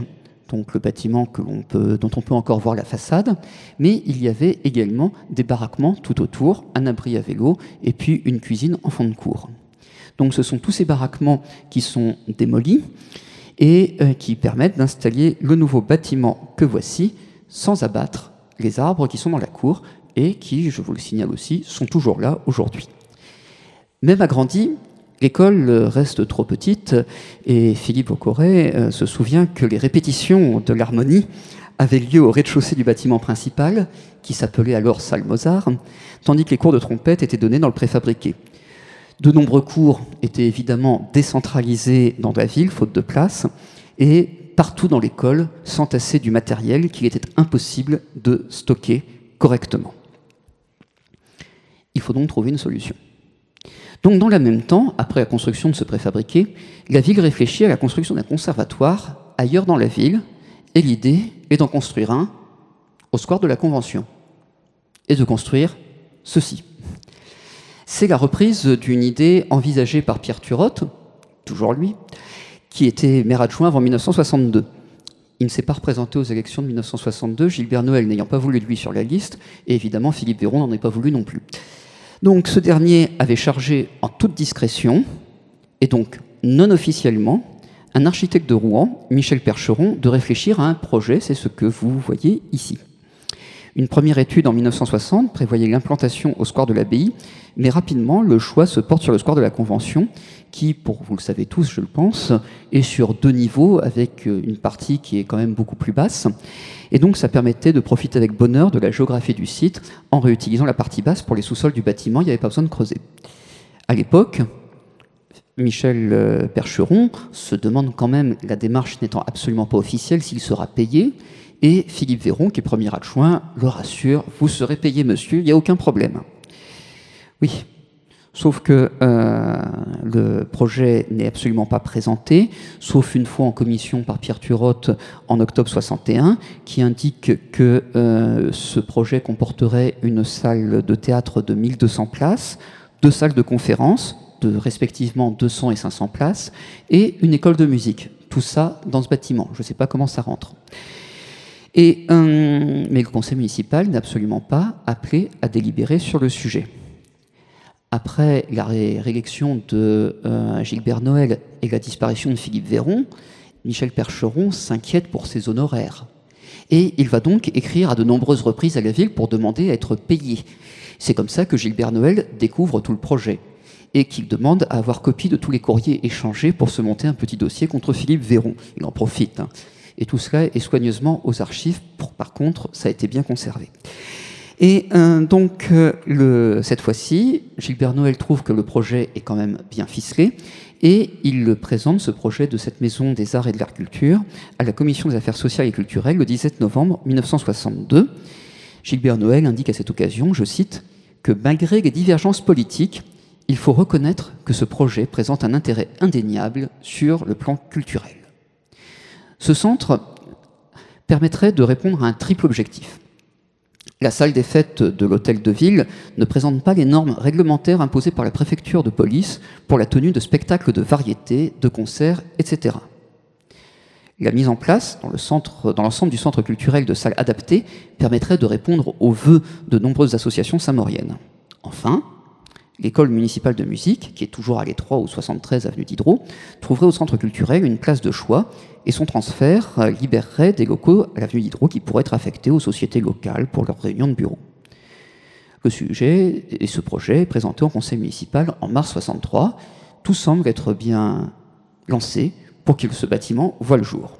donc le bâtiment dont on peut encore voir la façade, mais il y avait également des baraquements tout autour, un abri à vélo et puis une cuisine en fond de cour. Donc ce sont tous ces baraquements qui sont démolis et qui permettent d'installer le nouveau bâtiment que voici, sans abattre les arbres qui sont dans la cour et qui, je vous le signale aussi, sont toujours là aujourd'hui. Même agrandie, l'école reste trop petite et Philippe Aucoret se souvient que les répétitions de l'harmonie avaient lieu au rez-de-chaussée du bâtiment principal, qui s'appelait alors salle Mozart, tandis que les cours de trompette étaient donnés dans le préfabriqué. De nombreux cours étaient évidemment décentralisés dans la ville, faute de place, et partout dans l'école s'entassait du matériel qu'il était impossible de stocker correctement. Il faut donc trouver une solution. Donc, dans le même temps, après la construction de ce préfabriqué, la ville réfléchit à la construction d'un conservatoire ailleurs dans la ville, et l'idée est d'en construire un au square de la Convention. est de construire ceci. C'est la reprise d'une idée envisagée par Pierre Turotte, toujours lui, qui était maire adjoint avant 1962. Il ne s'est pas représenté aux élections de 1962, Gilbert Noël n'ayant pas voulu de lui sur la liste, et évidemment Philippe Véron n'en est pas voulu non plus. Donc ce dernier avait chargé en toute discrétion, et donc non officiellement, un architecte de Rouen, Michel Percheron, de réfléchir à un projet, c'est ce que vous voyez ici. Une première étude en 1960 prévoyait l'implantation au square de l'Abbaye, mais rapidement, le choix se porte sur le square de la Convention, qui, pour vous le savez tous, je le pense, est sur 2 niveaux, avec une partie qui est quand même beaucoup plus basse. Et donc, ça permettait de profiter avec bonheur de la géographie du site, en réutilisant la partie basse pour les sous-sols du bâtiment, il n'y avait pas besoin de creuser. À l'époque, Michel Percheron se demande quand même, la démarche n'étant absolument pas officielle, s'il sera payé. Et Philippe Véron, qui est premier adjoint, le rassure, vous serez payé, monsieur, il n'y a aucun problème. Oui, sauf que le projet n'est absolument pas présenté, sauf une fois en commission par Pierre Turotte en octobre 61, qui indique que ce projet comporterait une salle de théâtre de 1200 places, 2 salles de conférence, de respectivement 200 et 500 places, et une école de musique. Tout ça dans ce bâtiment. Je ne sais pas comment ça rentre. Mais le conseil municipal n'est absolument pas appelé à délibérer sur le sujet. Après la réélection de Gilbert Noël et la disparition de Philippe Véron, Michel Percheron s'inquiète pour ses honoraires. Et il va donc écrire à de nombreuses reprises à la ville pour demander à être payé. C'est comme ça que Gilbert Noël découvre tout le projet et qu'il demande à avoir copie de tous les courriers échangés pour se monter un petit dossier contre Philippe Véron. Il en profite. Et tout cela est soigneusement aux archives. Par contre, ça a été bien conservé. Et donc, cette fois-ci, Gilbert Noël trouve que le projet est quand même bien ficelé et il présente ce projet de cette maison des arts et de la culture à la commission des affaires sociales et culturelles le 17 novembre 1962. Gilbert Noël indique à cette occasion, je cite, que malgré les divergences politiques, il faut reconnaître que ce projet présente un intérêt indéniable sur le plan culturel. Ce centre permettrait de répondre à un triple objectif. La salle des fêtes de l'hôtel de ville ne présente pas les normes réglementaires imposées par la préfecture de police pour la tenue de spectacles de variétés, de concerts, etc. La mise en place dans l'ensemble du centre culturel de salles adaptées permettrait de répondre aux vœux de nombreuses associations saint-mauriennes. Enfin, l'école municipale de musique, qui est toujours à l'Étroit ou 73 avenue Diderot, trouverait au centre culturel une place de choix et son transfert libérerait des locaux à l'avenue Diderot qui pourraient être affectés aux sociétés locales pour leurs réunions de bureau. Le sujet et ce projet est présenté au conseil municipal en mars 63. Tout semble être bien lancé pour que ce bâtiment voie le jour.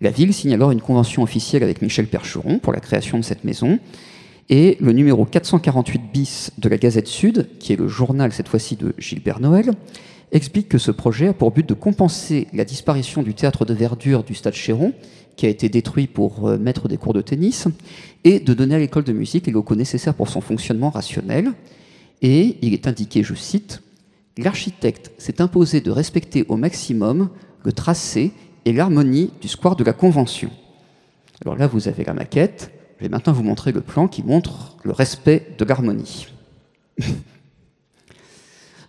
La ville signe alors une convention officielle avec Michel Percheron pour la création de cette maison. Et le numéro 448 bis de la Gazette Sud, qui est le journal cette fois-ci de Gilbert Noël, explique que ce projet a pour but de compenser la disparition du théâtre de verdure du stade Chéron, qui a été détruit pour mettre des cours de tennis, et de donner à l'école de musique les locaux nécessaires pour son fonctionnement rationnel. Et il est indiqué, je cite, « L'architecte s'est imposé de respecter au maximum le tracé et l'harmonie du square de la Convention. » Alors là, vous avez la maquette. Je vais maintenant vous montrer le plan qui montre le respect de l'harmonie.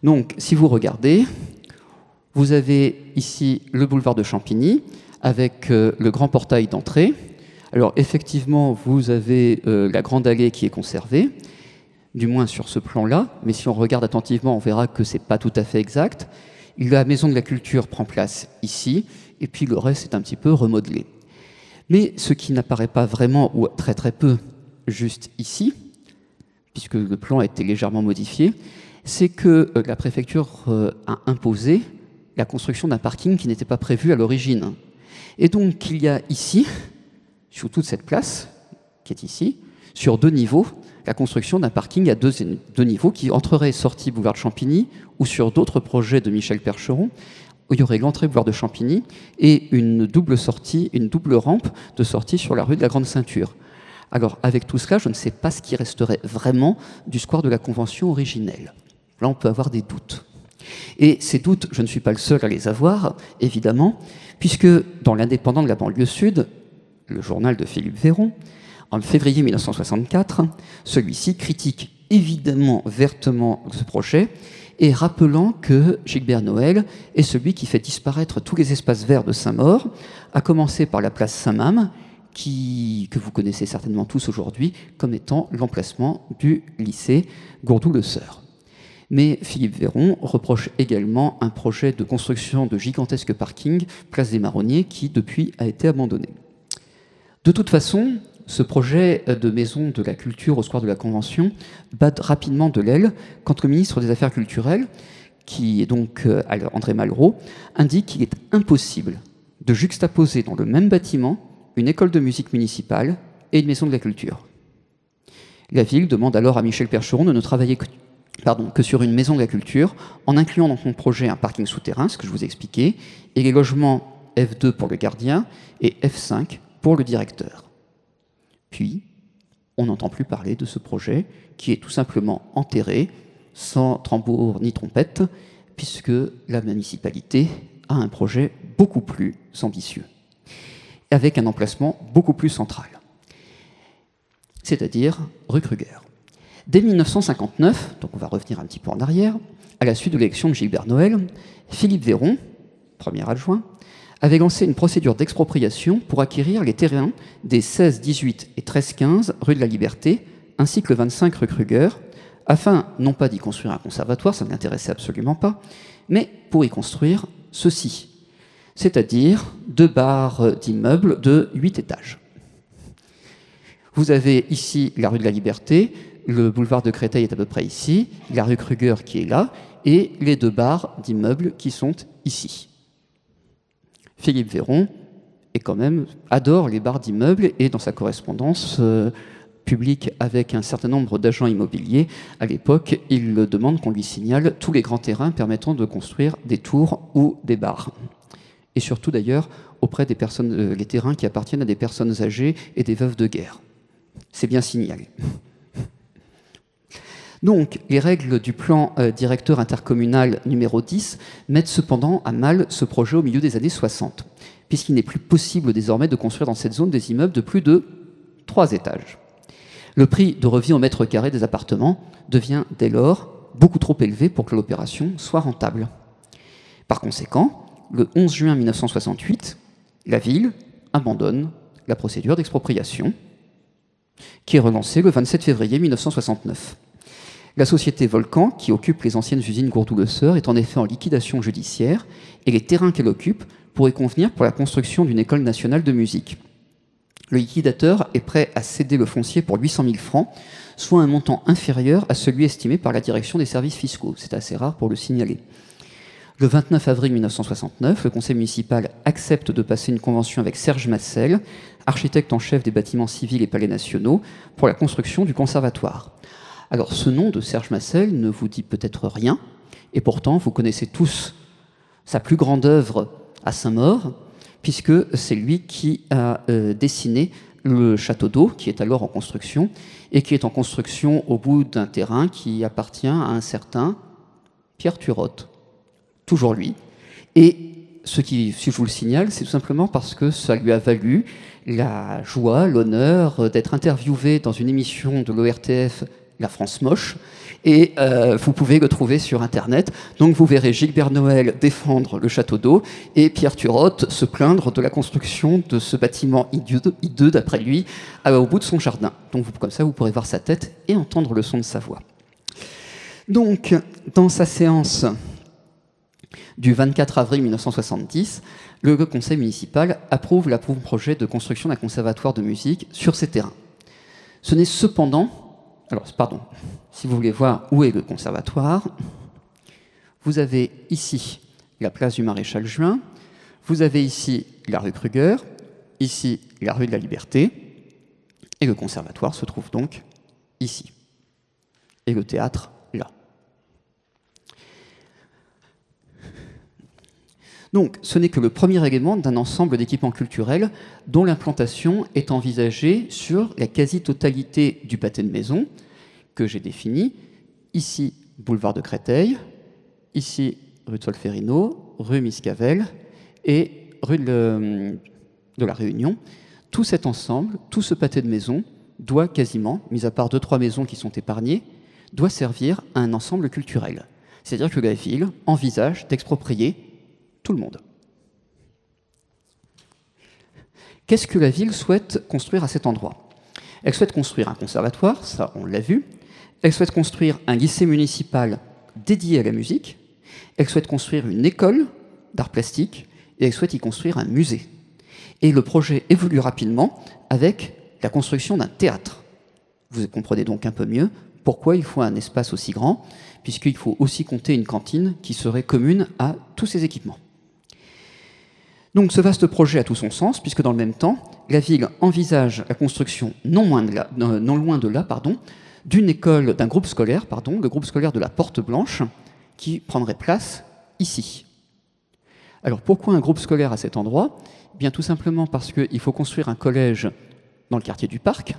Donc, si vous regardez, vous avez ici le boulevard de Champigny avec le grand portail d'entrée. Alors, effectivement, vous avez la grande allée qui est conservée, du moins sur ce plan-là, mais si on regarde attentivement, on verra que ce n'est pas tout à fait exact. La maison de la culture prend place ici, et puis le reste est un petit peu remodelé. Mais ce qui n'apparaît pas vraiment, ou très très peu, juste ici, puisque le plan a été légèrement modifié, c'est que la préfecture a imposé la construction d'un parking qui n'était pas prévu à l'origine. Et donc il y a ici, sur toute cette place, qui est ici, sur 2 niveaux, la construction d'un parking à 2 niveaux qui entrerait sortie boulevard de Champigny ou sur d'autres projets de Michel Percheron, où il y aurait l'entrée boulevard de Champigny et une double sortie, une double rampe de sortie sur la rue de la Grande Ceinture. Alors, avec tout cela, je ne sais pas ce qui resterait vraiment du square de la Convention originelle. Là, on peut avoir des doutes. Et ces doutes, je ne suis pas le seul à les avoir, évidemment, puisque dans l'indépendant de la banlieue sud, le journal de Philippe Véron, en février 1964. Celui-ci critique évidemment vertement ce projet et rappelant que Gilbert Noël est celui qui fait disparaître tous les espaces verts de Saint-Maur, à commencer par la place Saint-Mame, que vous connaissez certainement tous aujourd'hui comme étant l'emplacement du lycée Gourdou-Le-Seur. Mais Philippe Véron reproche également un projet de construction de gigantesques parkings, place des Marronniers, qui depuis a été abandonné. De toute façon, ce projet de maison de la culture au square de la Convention bat rapidement de l'aile quand le ministre des Affaires culturelles, qui est donc André Malraux, indique qu'il est impossible de juxtaposer dans le même bâtiment une école de musique municipale et une maison de la culture. La ville demande alors à Michel Percheron de ne travailler que sur une maison de la culture, en incluant dans son projet un parking souterrain, ce que je vous ai expliqué, et les logements F2 pour le gardien et F5 pour le directeur. Puis, on n'entend plus parler de ce projet qui est tout simplement enterré, sans tambour ni trompette, puisque la municipalité a un projet beaucoup plus ambitieux, avec un emplacement beaucoup plus central, c'est-à-dire rue Kruger. Dès 1959, donc on va revenir un petit peu en arrière, à la suite de l'élection de Gilbert Noël, Philippe Véron, premier adjoint, avait lancé une procédure d'expropriation pour acquérir les terrains des 16, 18 et 13, 15 rue de la Liberté, ainsi que le 25 rue Kruger, afin non pas d'y construire un conservatoire, ça ne l'intéressait absolument pas, mais pour y construire ceci, c'est-à-dire 2 barres d'immeubles de 8 étages. Vous avez ici la rue de la Liberté, le boulevard de Créteil est à peu près ici, la rue Kruger qui est là, et les 2 barres d'immeubles qui sont ici. Philippe Véron adore les barres d'immeubles et dans sa correspondance publique avec un certain nombre d'agents immobiliers, à l'époque, il demande qu'on lui signale tous les grands terrains permettant de construire des tours ou des barres. Et surtout d'ailleurs auprès des personnes, les terrains qui appartiennent à des personnes âgées et des veuves de guerre. C'est bien signalé. Donc, les règles du plan directeur intercommunal numéro 10 mettent cependant à mal ce projet au milieu des années 60, puisqu'il n'est plus possible désormais de construire dans cette zone des immeubles de plus de 3 étages. Le prix de revient au mètre carré des appartements devient dès lors beaucoup trop élevé pour que l'opération soit rentable. Par conséquent, le 11 juin 1968, la ville abandonne la procédure d'expropriation, qui est relancée le 27 février 1969. La société Volcan, qui occupe les anciennes usines Gourdou-Le-Seur, est en effet en liquidation judiciaire et les terrains qu'elle occupe pourraient convenir pour la construction d'une école nationale de musique. Le liquidateur est prêt à céder le foncier pour 800 000 francs, soit un montant inférieur à celui estimé par la direction des services fiscaux. C'est assez rare pour le signaler. Le 29 avril 1969, le conseil municipal accepte de passer une convention avec Serge Massel, architecte en chef des bâtiments civils et palais nationaux, pour la construction du conservatoire. Alors, ce nom de Serge Massel ne vous dit peut-être rien, et pourtant, vous connaissez tous sa plus grande œuvre à Saint-Maur, puisque c'est lui qui a dessiné le château d'eau, qui est alors en construction, et qui est en construction au bout d'un terrain qui appartient à un certain Pierre Turotte. Toujours lui. Et si je vous le signale, c'est tout simplement parce que ça lui a valu la joie, l'honneur d'être interviewé dans une émission de l'ORTF, La France Moche, et vous pouvez le trouver sur Internet. Donc vous verrez Gilbert Noël défendre le château d'eau et Pierre Turotte se plaindre de la construction de ce bâtiment hideux d'après lui, au bout de son jardin. Donc comme ça, vous pourrez voir sa tête et entendre le son de sa voix. Donc, dans sa séance du 24 avril 1970, le conseil municipal approuve l'avant-projet de construction d'un conservatoire de musique sur ces terrains. Ce n'est cependant... Alors, pardon, si vous voulez voir où est le conservatoire, vous avez ici la place du Maréchal Juin, vous avez ici la rue Kruger, ici la rue de la Liberté, et le conservatoire se trouve donc ici, et le théâtre là. Donc, ce n'est que le premier élément d'un ensemble d'équipements culturels dont l'implantation est envisagée sur la quasi-totalité du pâté de maison que j'ai défini. Ici, boulevard de Créteil, ici, rue de Solferino, rue Miscavel et rue de la Réunion, tout cet ensemble, tout ce pâté de maisons doit quasiment, mis à part 2-3 maisons qui sont épargnées, doit servir à un ensemble culturel. C'est-à-dire que la ville envisage d'exproprier tout le monde. Qu'est-ce que la ville souhaite construire à cet endroit? Elle souhaite construire un conservatoire, ça on l'a vu. Elle souhaite construire un lycée municipal dédié à la musique. Elle souhaite construire une école d'art plastique et elle souhaite y construire un musée. Et le projet évolue rapidement avec la construction d'un théâtre. Vous comprenez donc un peu mieux pourquoi il faut un espace aussi grand, puisqu'il faut aussi compter une cantine qui serait commune à tous ces équipements. Donc ce vaste projet a tout son sens, puisque dans le même temps, la ville envisage la construction non loin de là, d'une école, d'un groupe scolaire, le groupe scolaire de la Porte Blanche, qui prendrait place ici. Alors pourquoi un groupe scolaire à cet endroit? Bien tout simplement parce qu'il faut construire un collège dans le quartier du Parc,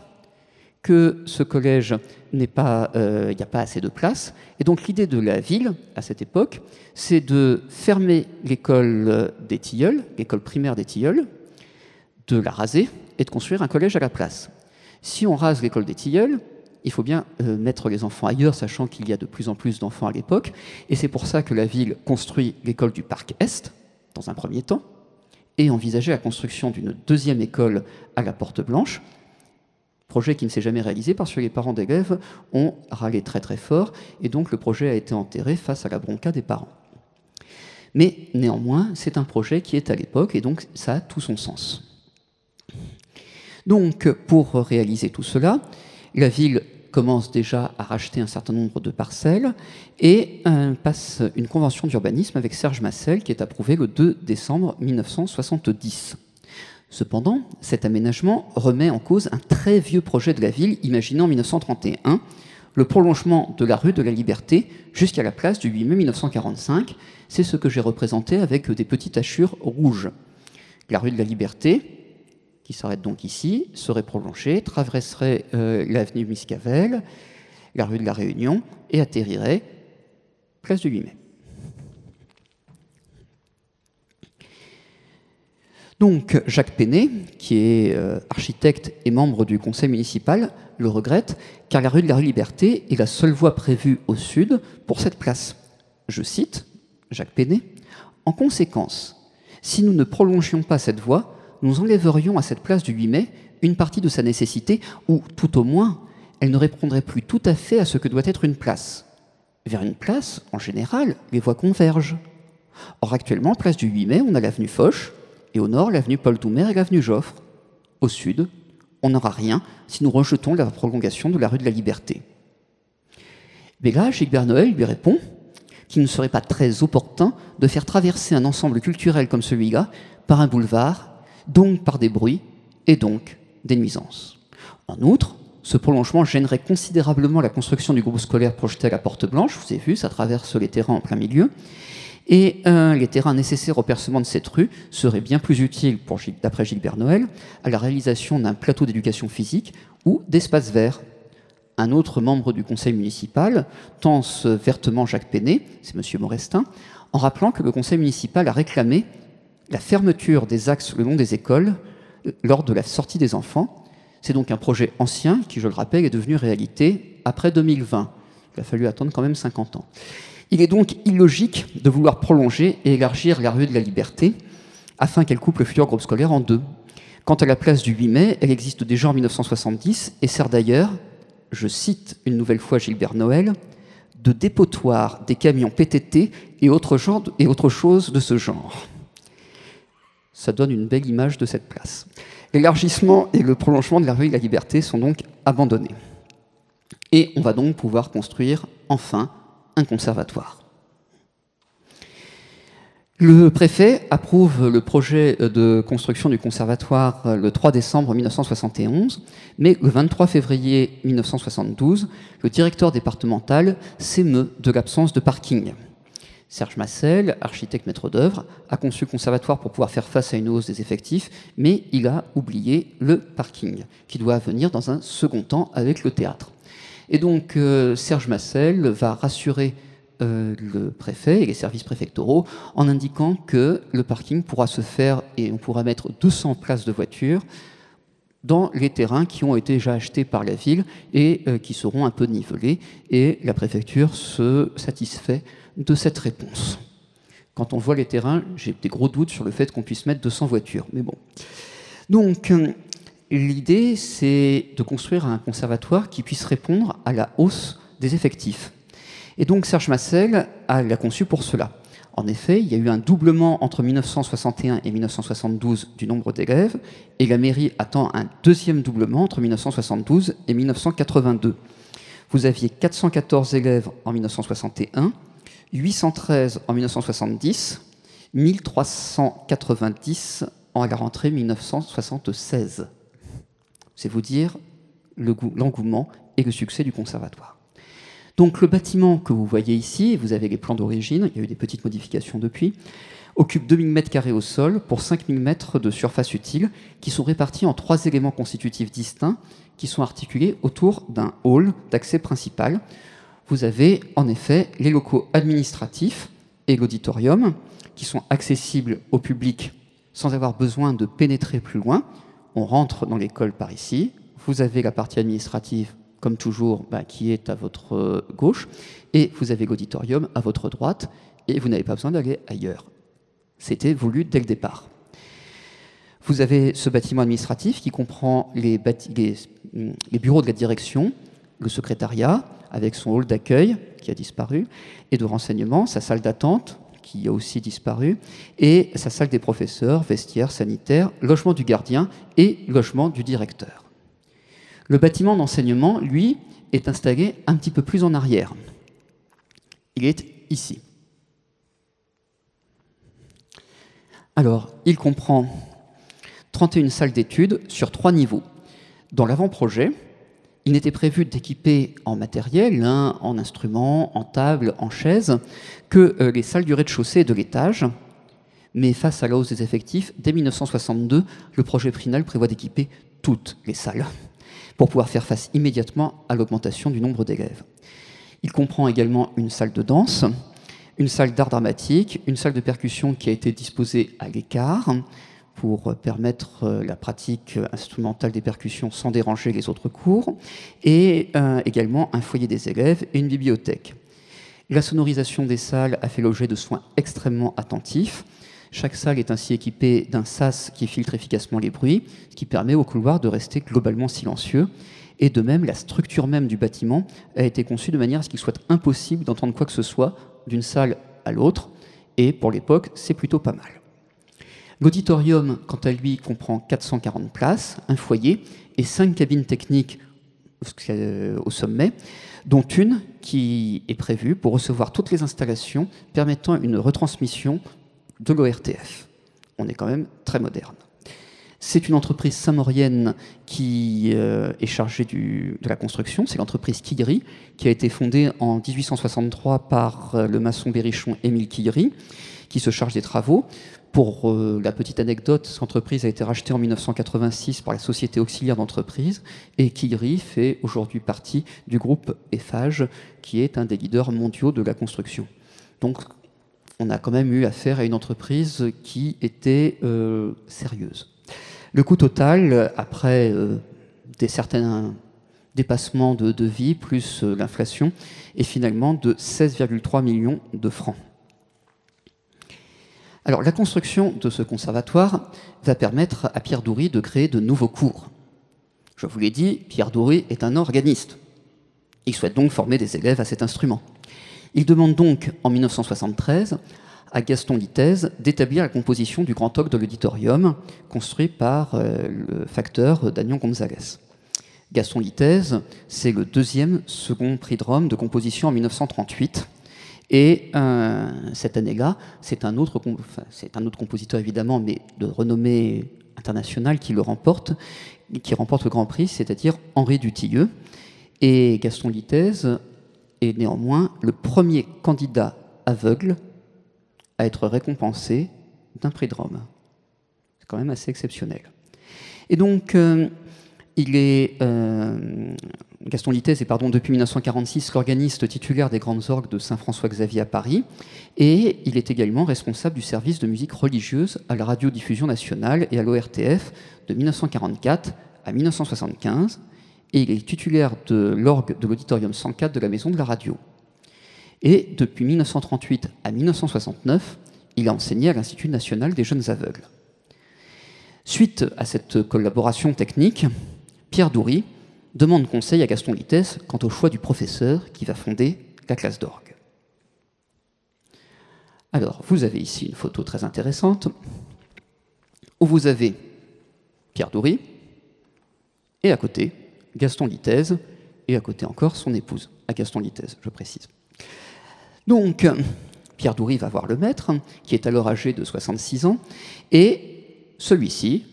que ce collège il n'y a pas assez de place. Et donc l'idée de la ville, à cette époque, c'est de fermer l'école des Tilleuls, l'école primaire des Tilleuls, de la raser et de construire un collège à la place. Si on rase l'école des Tilleuls, il faut bien mettre les enfants ailleurs, sachant qu'il y a de plus en plus d'enfants à l'époque. Et c'est pour ça que la ville construit l'école du Parc Est, dans un premier temps, et envisageait la construction d'une deuxième école à la Porte Blanche, projet qui ne s'est jamais réalisé parce que les parents d'élèves ont râlé très très fort, et donc le projet a été enterré face à la bronca des parents. Mais néanmoins, c'est un projet qui est à l'époque, et donc ça a tout son sens. Donc, pour réaliser tout cela, la ville commence déjà à racheter un certain nombre de parcelles et passe une convention d'urbanisme avec Serge Massel qui est approuvée le 2 décembre 1970. Cependant, cet aménagement remet en cause un très vieux projet de la ville imaginé en 1931, le prolongement de la rue de la Liberté jusqu'à la place du 8 mai 1945. C'est ce que j'ai représenté avec des petites hachures rouges. La rue de la Liberté, qui s'arrête donc ici, serait prolongée, traverserait l'avenue Miscavel, la rue de la Réunion, et atterrirait place du 8 mai. Donc Jacques Pénet, qui est architecte et membre du conseil municipal, le regrette, car la rue de la Liberté est la seule voie prévue au sud pour cette place. Je cite Jacques Pénet, « En conséquence, si nous ne prolongions pas cette voie, nous enlèverions à cette place du 8 mai une partie de sa nécessité, ou tout au moins, elle ne répondrait plus tout à fait à ce que doit être une place. Vers une place, en général, les voies convergent. Or actuellement, place du 8 mai, on a l'avenue Foch, et au nord, l'avenue Paul Doumer et l'avenue Joffre. Au sud, on n'aura rien si nous rejetons la prolongation de la rue de la Liberté. » Mais là, Gilbert Noël lui répond qu'il ne serait pas très opportun de faire traverser un ensemble culturel comme celui-là par un boulevard, donc par des bruits et donc des nuisances. En outre, ce prolongement gênerait considérablement la construction du groupe scolaire projeté à la Porte Blanche. Vous avez vu, ça traverse les terrains en plein milieu. Et les terrains nécessaires au percement de cette rue seraient bien plus utiles, d'après Gilbert Noël, à la réalisation d'un plateau d'éducation physique ou d'espaces verts. Un autre membre du conseil municipal tense vertement Jacques Pénet, c'est M. Morestin, en rappelant que le conseil municipal a réclamé la fermeture des axes le long des écoles lors de la sortie des enfants. C'est donc un projet ancien qui, je le rappelle, est devenu réalité après 2020. Il a fallu attendre quand même 50 ans. Il est donc illogique de vouloir prolonger et élargir la rue de la Liberté afin qu'elle coupe le futur groupe scolaire en deux. Quant à la place du 8 mai, elle existe déjà en 1970 et sert d'ailleurs, je cite une nouvelle fois Gilbert Noël, de dépotoir des camions PTT et autre chose de ce genre. Ça donne une belle image de cette place. L'élargissement et le prolongement de la rue de la Liberté sont donc abandonnés. Et on va donc pouvoir construire enfin un conservatoire. Le préfet approuve le projet de construction du conservatoire le 3 décembre 1971, mais le 23 février 1972, le directeur départemental s'émeut de l'absence de parking. Serge Massel, architecte maître d'œuvre, a conçu le conservatoire pour pouvoir faire face à une hausse des effectifs, mais il a oublié le parking, qui doit venir dans un second temps avec le théâtre. Et donc Serge Massel va rassurer le préfet et les services préfectoraux en indiquant que le parking pourra se faire et on pourra mettre 200 places de voitures dans les terrains qui ont été déjà achetés par la ville et qui seront un peu nivelés. Et la préfecture se satisfait de cette réponse. Quand on voit les terrains, j'ai des gros doutes sur le fait qu'on puisse mettre 200 voitures. Mais bon. Donc, l'idée, c'est de construire un conservatoire qui puisse répondre à la hausse des effectifs. Et donc, Serge Massel l'a conçu pour cela. En effet, il y a eu un doublement entre 1961 et 1972 du nombre d'élèves, et la mairie attend un deuxième doublement entre 1972 et 1982. Vous aviez 414 élèves en 1961, 813 en 1970, 1390 à la rentrée 1976. C'est vous dire l'engouement et le succès du conservatoire. Donc le bâtiment que vous voyez ici, vous avez les plans d'origine, il y a eu des petites modifications depuis, occupe 2000 m² au sol pour 5000 m de surface utile, qui sont répartis en 3 éléments constitutifs distincts, qui sont articulés autour d'un hall d'accès principal. Vous avez en effet les locaux administratifs et l'auditorium, qui sont accessibles au public sans avoir besoin de pénétrer plus loin. On rentre dans l'école par ici, vous avez la partie administrative, comme toujours, qui est à votre gauche, et vous avez l'auditorium à votre droite, et vous n'avez pas besoin d'aller ailleurs. C'était voulu dès le départ. Vous avez ce bâtiment administratif qui comprend les bureaux de la direction, le secrétariat, avec son hall d'accueil, qui a disparu, et de renseignement, sa salle d'attente, qui a aussi disparu, et sa salle des professeurs, vestiaire, sanitaire, logement du gardien et logement du directeur. Le bâtiment d'enseignement, lui, est installé un petit peu plus en arrière. Il est ici. Alors, il comprend 31 salles d'études sur 3 niveaux. Dans l'avant-projet, il n'était prévu d'équiper en matériel, en instruments, en tables, en chaises, que les salles du rez-de-chaussée et de l'étage. Mais face à la hausse des effectifs, dès 1962, le projet Prinal prévoit d'équiper toutes les salles pour pouvoir faire face immédiatement à l'augmentation du nombre d'élèves. Il comprend également une salle de danse, une salle d'art dramatique, une salle de percussion qui a été disposée à l'écart pour permettre la pratique instrumentale des percussions sans déranger les autres cours, et également un foyer des élèves et une bibliothèque. La sonorisation des salles a fait l'objet de soins extrêmement attentifs. Chaque salle est ainsi équipée d'un sas qui filtre efficacement les bruits, ce qui permet au couloir de rester globalement silencieux. Et de même, la structure même du bâtiment a été conçue de manière à ce qu'il soit impossible d'entendre quoi que ce soit d'une salle à l'autre. Et pour l'époque, c'est plutôt pas mal. L'auditorium, quant à lui, comprend 440 places, un foyer et 5 cabines techniques au sommet, dont une qui est prévue pour recevoir toutes les installations permettant une retransmission de l'ORTF. On est quand même très moderne. C'est une entreprise saint-maurienne qui est chargée de la construction. C'est l'entreprise Quillery, qui a été fondée en 1863 par le maçon berrichon Émile Quillery, qui se charge des travaux. Pour la petite anecdote, cette entreprise a été rachetée en 1986 par la Société auxiliaire d'entreprise, et Quillery fait aujourd'hui partie du groupe Eiffage, qui est un des leaders mondiaux de la construction. Donc, on a quand même eu affaire à une entreprise qui était sérieuse. Le coût total, après certains dépassements de devis, plus l'inflation, est finalement de 16,3 millions de francs. Alors, la construction de ce conservatoire va permettre à Pierre Doury de créer de nouveaux cours. Je vous l'ai dit, Pierre Doury est un organiste. Il souhaite donc former des élèves à cet instrument. Il demande donc, en 1973, à Gaston Litez d'établir la composition du grand orgue de l'auditorium, construit par le facteur Dagnon González. Gaston Litez, c'est le second prix de Rome de composition en 1938. Et cette année-là, c'est un autre compositeur évidemment, mais de renommée internationale qui remporte le Grand Prix, c'est-à-dire Henri Dutilleux. Et Gaston Litez est néanmoins le premier candidat aveugle à être récompensé d'un prix de Rome. C'est quand même assez exceptionnel. Et donc, Gaston Litez est depuis 1946 l'organiste titulaire des grandes orgues de Saint-François-Xavier à Paris, et il est également responsable du service de musique religieuse à la radiodiffusion nationale et à l'ORTF de 1944 à 1975 et il est titulaire de l'orgue de l'auditorium 104 de la Maison de la Radio. Et depuis 1938 à 1969, il a enseigné à l'Institut national des jeunes aveugles. Suite à cette collaboration technique, Pierre Doury demande conseil à Gaston Littès quant au choix du professeur qui va fonder la classe d'orgue. Alors, vous avez ici une photo très intéressante où vous avez Pierre Doury et à côté Gaston Littès et à côté encore son épouse, à Gaston Littès, je précise. Donc, Pierre Doury va voir le maître, qui est alors âgé de 66 ans, et celui-ci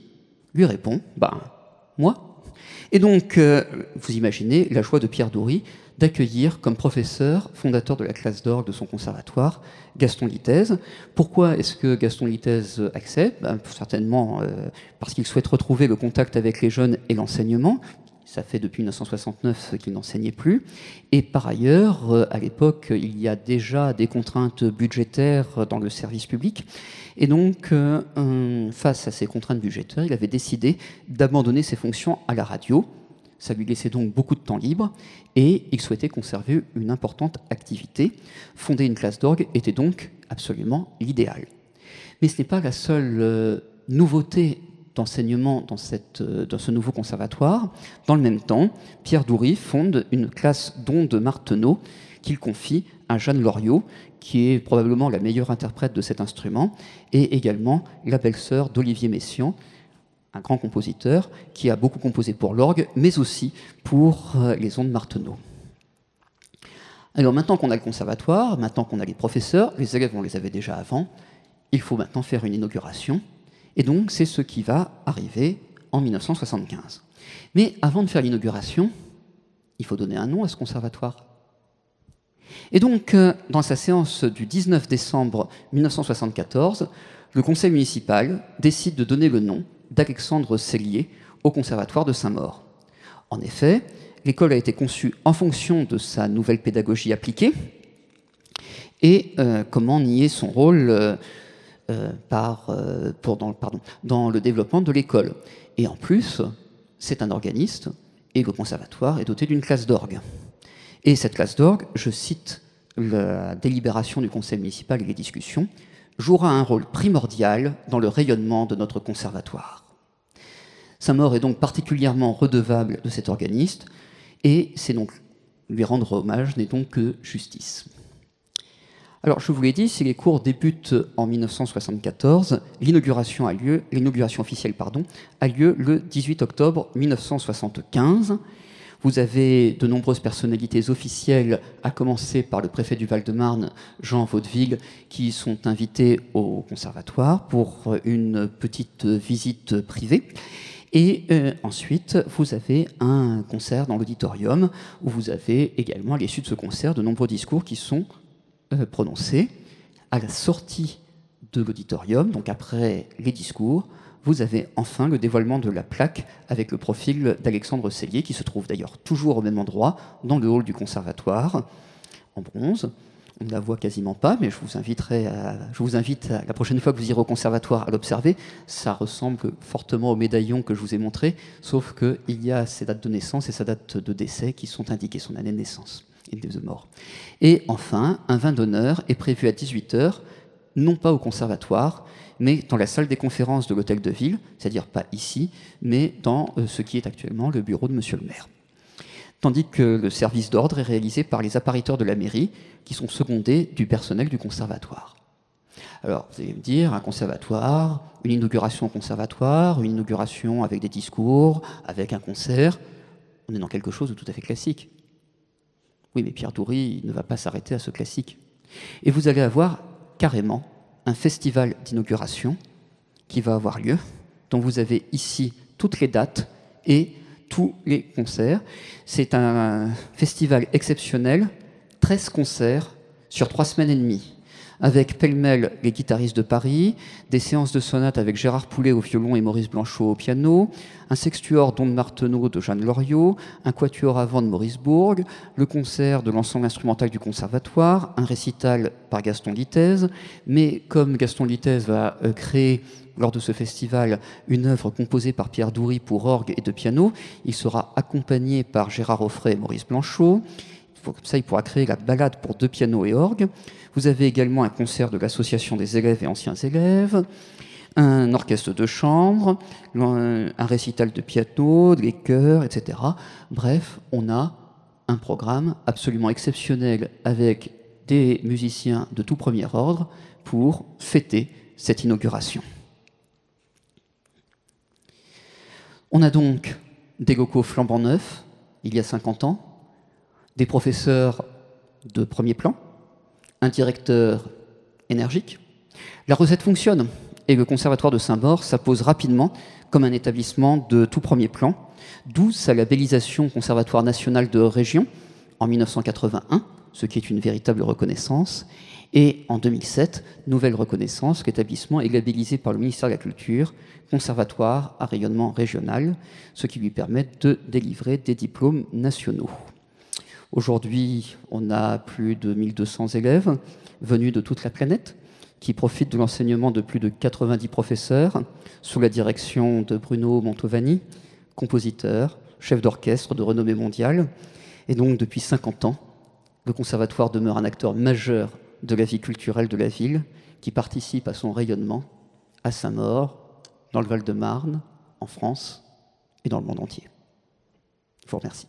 lui répond « Ben, moi ». Et donc, vous imaginez la joie de Pierre Doury d'accueillir comme professeur, fondateur de la classe d'orgue de son conservatoire, Gaston Littès. Pourquoi est-ce que Gaston Littès accepte? Certainement parce qu'il souhaite retrouver le contact avec les jeunes et l'enseignement. Ça fait depuis 1969 qu'il n'enseignait plus. Et par ailleurs, à l'époque, il y a déjà des contraintes budgétaires dans le service public. Et donc, face à ces contraintes budgétaires, il avait décidé d'abandonner ses fonctions à la radio. Ça lui laissait donc beaucoup de temps libre et il souhaitait conserver une importante activité. Fonder une classe d'orgue était donc absolument l'idéal. Mais ce n'est pas la seule nouveauté d'enseignement dans ce nouveau conservatoire. Dans le même temps, Pierre Doury fonde une classe d'ondes Martenot qu'il confie à Jeanne Loriot, qui est probablement la meilleure interprète de cet instrument, et également la belle-sœur d'Olivier Messiaen, un grand compositeur qui a beaucoup composé pour l'orgue, mais aussi pour les ondes Martenot. Alors maintenant qu'on a le conservatoire, maintenant qu'on a les professeurs, les élèves on les avait déjà avant, il faut maintenant faire une inauguration, et donc c'est ce qui va arriver en 1975. Mais avant de faire l'inauguration, il faut donner un nom à ce conservatoire. Et donc, dans sa séance du 19 décembre 1974, le conseil municipal décide de donner le nom d'Alexandre Sellier au conservatoire de Saint-Maur. En effet, l'école a été conçue en fonction de sa nouvelle pédagogie appliquée et comment nier son rôle dans le développement de l'école. Et en plus, c'est un organiste et le conservatoire est doté d'une classe d'orgue. Et cette classe d'orgue, je cite la délibération du conseil municipal et les discussions, jouera un rôle primordial dans le rayonnement de notre conservatoire. Saint-Maur est donc particulièrement redevable de cet organiste, et c'est donc lui rendre hommage n'est donc que justice. Alors, je vous l'ai dit, si les cours débutent en 1974, l'inauguration officielle a lieu le 18 octobre 1975. Vous avez de nombreuses personnalités officielles, à commencer par le préfet du Val-de-Marne, Jean Vaudeville, qui sont invités au conservatoire pour une petite visite privée. Et ensuite, vous avez un concert dans l'auditorium, où vous avez également, à l'issue de ce concert, de nombreux discours qui sont prononcés. À la sortie de l'auditorium, donc après les discours, vous avez enfin le dévoilement de la plaque avec le profil d'Alexandre Sellier, qui se trouve d'ailleurs toujours au même endroit, dans le hall du conservatoire, en bronze. On ne la voit quasiment pas, mais je vous invite la prochaine fois que vous irez au conservatoire à l'observer. Ça ressemble fortement au médaillon que je vous ai montré, sauf qu'il y a ses dates de naissance et sa date de décès qui sont indiquées, son année de naissance et de mort. Et enfin, un vin d'honneur est prévu à 18h, non pas au conservatoire, mais dans la salle des conférences de l'hôtel de ville, c'est-à-dire pas ici, mais dans ce qui est actuellement le bureau de monsieur le maire. Tandis que le service d'ordre est réalisé par les appariteurs de la mairie, qui sont secondés du personnel du conservatoire. Alors, vous allez me dire, un conservatoire, une inauguration au conservatoire, une inauguration avec des discours, avec un concert, on est dans quelque chose de tout à fait classique. Oui, mais Pierre Doury ne va pas s'arrêter à ce classique. Et vous allez avoir carrément un festival d'inauguration qui va avoir lieu, dont vous avez ici toutes les dates et tous les concerts. C'est un festival exceptionnel, 13 concerts sur 3 semaines et demie, avec pêle-mêle les guitaristes de Paris, des séances de sonates avec Gérard Poulet au violon et Maurice Blanchot au piano, un sextuor d'ondes Martenot de Jeanne Loriot, un quatuor à vent de Maurice Bourg, le concert de l'ensemble instrumental du conservatoire, un récital par Gaston Littès, mais comme Gaston Littès va créer lors de ce festival une œuvre composée par Pierre Doury pour orgue et de piano. Il sera accompagné par Gérard Offray et Maurice Blanchot. Comme ça, il pourra créer la balade pour 2 pianos et orgue. Vous avez également un concert de l'Association des élèves et anciens élèves, un orchestre de chambre, un récital de piano, des chœurs, etc. Bref, on a un programme absolument exceptionnel avec des musiciens de tout premier ordre pour fêter cette inauguration. On a donc des locaux flambant neufs, il y a 50 ans, des professeurs de premier plan, un directeur énergique. La recette fonctionne et le Conservatoire de Saint-Maur s'impose rapidement comme un établissement de tout premier plan, d'où sa labellisation Conservatoire national de région en 1981, ce qui est une véritable reconnaissance. Et en 2007, nouvelle reconnaissance, l'établissement est labellisé par le ministère de la Culture, Conservatoire à rayonnement régional, ce qui lui permet de délivrer des diplômes nationaux. Aujourd'hui, on a plus de 1200 élèves venus de toute la planète qui profitent de l'enseignement de plus de 90 professeurs sous la direction de Bruno Montovani, compositeur, chef d'orchestre de renommée mondiale. Et donc, depuis 50 ans, le Conservatoire demeure un acteur majeur de la vie culturelle de la ville qui participe à son rayonnement à Saint-Maur, dans le Val-de-Marne, en France et dans le monde entier. Je vous remercie.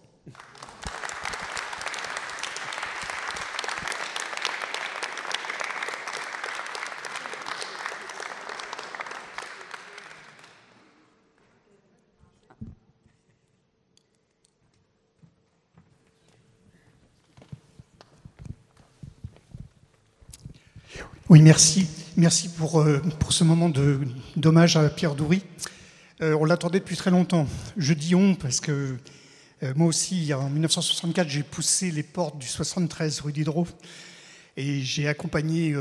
Oui, merci. Merci pour ce moment d'hommage à Pierre Doury. On l'attendait depuis très longtemps. Je dis on parce que moi aussi, en 1964, j'ai poussé les portes du 73 rue Diderot et j'ai accompagné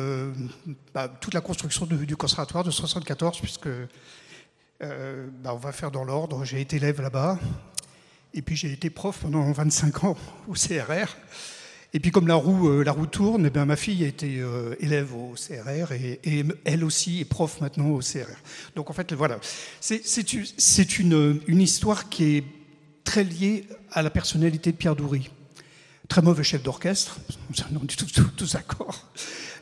toute la construction du conservatoire de 74 puisque on va faire dans l'ordre. J'ai été élève là-bas et puis j'ai été prof pendant 25 ans au CRR. Et puis comme la roue tourne, eh bien, ma fille a été élève au CRR et elle aussi est prof maintenant au CRR. Donc en fait, voilà, c'est une histoire qui est très liée à la personnalité de Pierre Doury. Très mauvais chef d'orchestre, on est tous d'accord,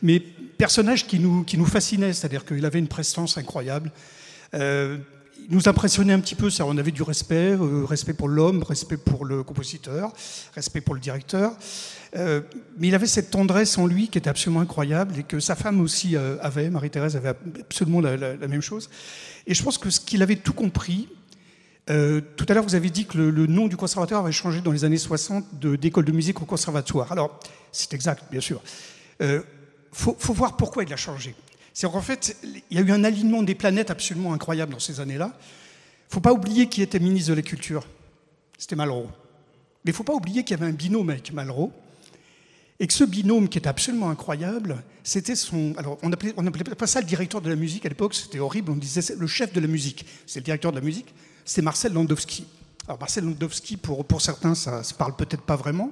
mais personnage qui nous fascinait, c'est-à-dire qu'il avait une prestance incroyable. Il nous impressionnait un petit peu, on avait du respect, respect pour l'homme, respect pour le compositeur, respect pour le directeur. Mais il avait cette tendresse en lui qui était absolument incroyable et que sa femme aussi avait, Marie-Thérèse avait absolument la même chose. Et je pense que ce qu'il avait tout compris, tout à l'heure vous avez dit que le nom du conservatoire avait changé dans les années 60 d'école de musique au conservatoire. Alors, c'est exact, bien sûr. Faut voir pourquoi il a changé. C'est qu'en fait, il y a eu un alignement des planètes absolument incroyable dans ces années-là. Il ne faut pas oublier qui était ministre de la Culture. C'était Malraux. Mais il ne faut pas oublier qu'il y avait un binôme avec Malraux. Et que ce binôme qui était absolument incroyable, c'était son... Alors, on n'appelait pas ça le directeur de la musique à l'époque, c'était horrible, on disait le chef de la musique. C'est le directeur de la musique, c'est Marcel Landowski. Alors, Marcel Landowski, pour certains, ça ne se parle peut-être pas vraiment.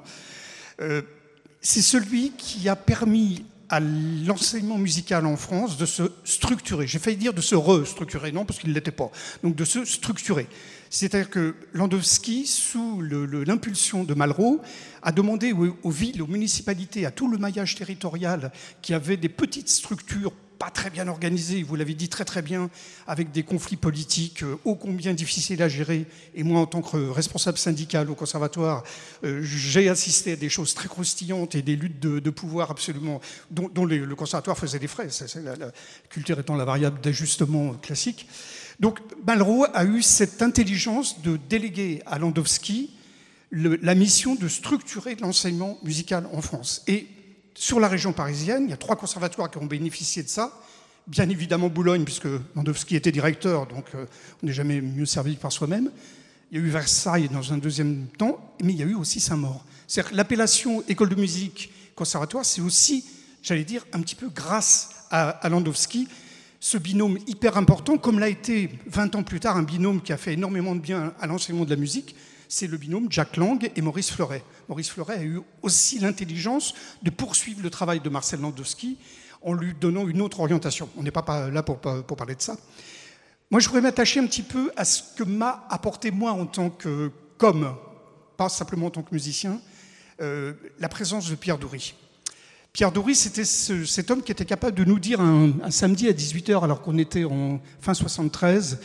C'est celui qui a permis à l'enseignement musical en France de se structurer. J'ai failli dire de se restructurer, non, parce qu'il ne l'était pas. Donc de se structurer. C'est-à-dire que Landowski, sous l'impulsion de Malraux, a demandé aux villes, aux municipalités, à tout le maillage territorial qui avait des petites structures pas très bien organisées, vous l'avez dit très très bien, avec des conflits politiques ô combien difficiles à gérer. Et moi, en tant que responsable syndical au conservatoire, j'ai assisté à des choses très croustillantes et des luttes de pouvoir absolument, dont le conservatoire faisait des frais, la culture étant la variable d'ajustement classique. Donc Malraux a eu cette intelligence de déléguer à Landowski la mission de structurer l'enseignement musical en France. Et sur la région parisienne, il y a 3 conservatoires qui ont bénéficié de ça. Bien évidemment Boulogne, puisque Landowski était directeur, donc on n'est jamais mieux servi que par soi-même. Il y a eu Versailles dans un deuxième temps, mais il y a eu aussi Saint-Maur. C'est-à-dire que l'appellation école de musique conservatoire, c'est aussi, j'allais dire, un petit peu grâce à Landowski, ce binôme hyper important, comme l'a été 20 ans plus tard un binôme qui a fait énormément de bien à l'enseignement de la musique, c'est le binôme Jack Lang et Maurice Fleuret. Maurice Fleuret a eu aussi l'intelligence de poursuivre le travail de Marcel Landowski en lui donnant une autre orientation. On n'est pas là pour parler de ça. Moi, je voudrais m'attacher un petit peu à ce que m'a apporté moi en tant qu'homme, pas simplement en tant que musicien, la présence de Pierre Dory. Pierre Dory, c'était cet homme qui était capable de nous dire un samedi à 18h, alors qu'on était en fin 73,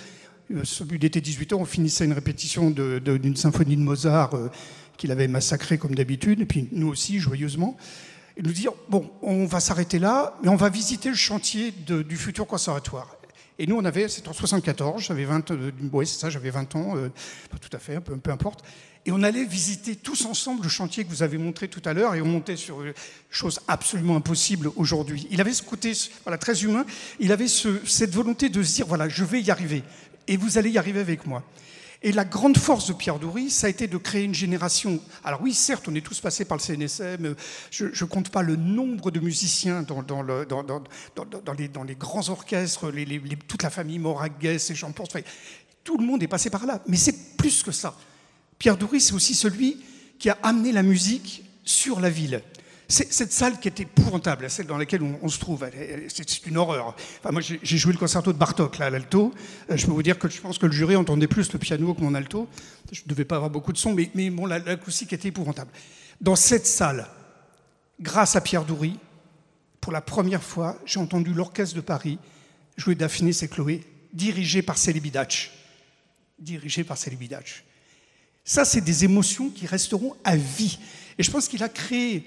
il était 18h, on finissait une répétition d'une symphonie de Mozart qu'il avait massacrée comme d'habitude, et puis nous aussi, joyeusement, et nous dire, bon, on va s'arrêter là, mais on va visiter le chantier du futur conservatoire. Et nous, c'était en 74, j'avais 20 ans, pas tout à fait, peu importe. Et on allait visiter tous ensemble le chantier que vous avez montré tout à l'heure, et on montait sur une chose absolument impossible aujourd'hui. Il avait ce côté très humain, il avait cette volonté de se dire, voilà, je vais y arriver, et vous allez y arriver avec moi. Et la grande force de Pierre Dory, ça a été de créer une génération. Alors oui, certes, on est tous passés par le CNSM, je ne compte pas le nombre de musiciens dans les grands orchestres, toute la famille Moraguès et j'en pense. Enfin, tout le monde est passé par là, mais c'est plus que ça. Pierre Dory, c'est aussi celui qui a amené la musique sur la ville. Cette salle qui est épouvantable, celle dans laquelle on se trouve, c'est une horreur. Enfin, moi, j'ai joué le concerto de Bartók là, à l'alto. Je peux vous dire que je pense que le jury entendait plus le piano que mon alto. Je ne devais pas avoir beaucoup de son, mais bon, l'acoustique était épouvantable. Dans cette salle, grâce à Pierre Dory, pour la première fois, j'ai entendu l'Orchestre de Paris jouer Daphnis et Chloé, dirigé par Celibidache. Ça, c'est des émotions qui resteront à vie. Et je pense qu'il a créé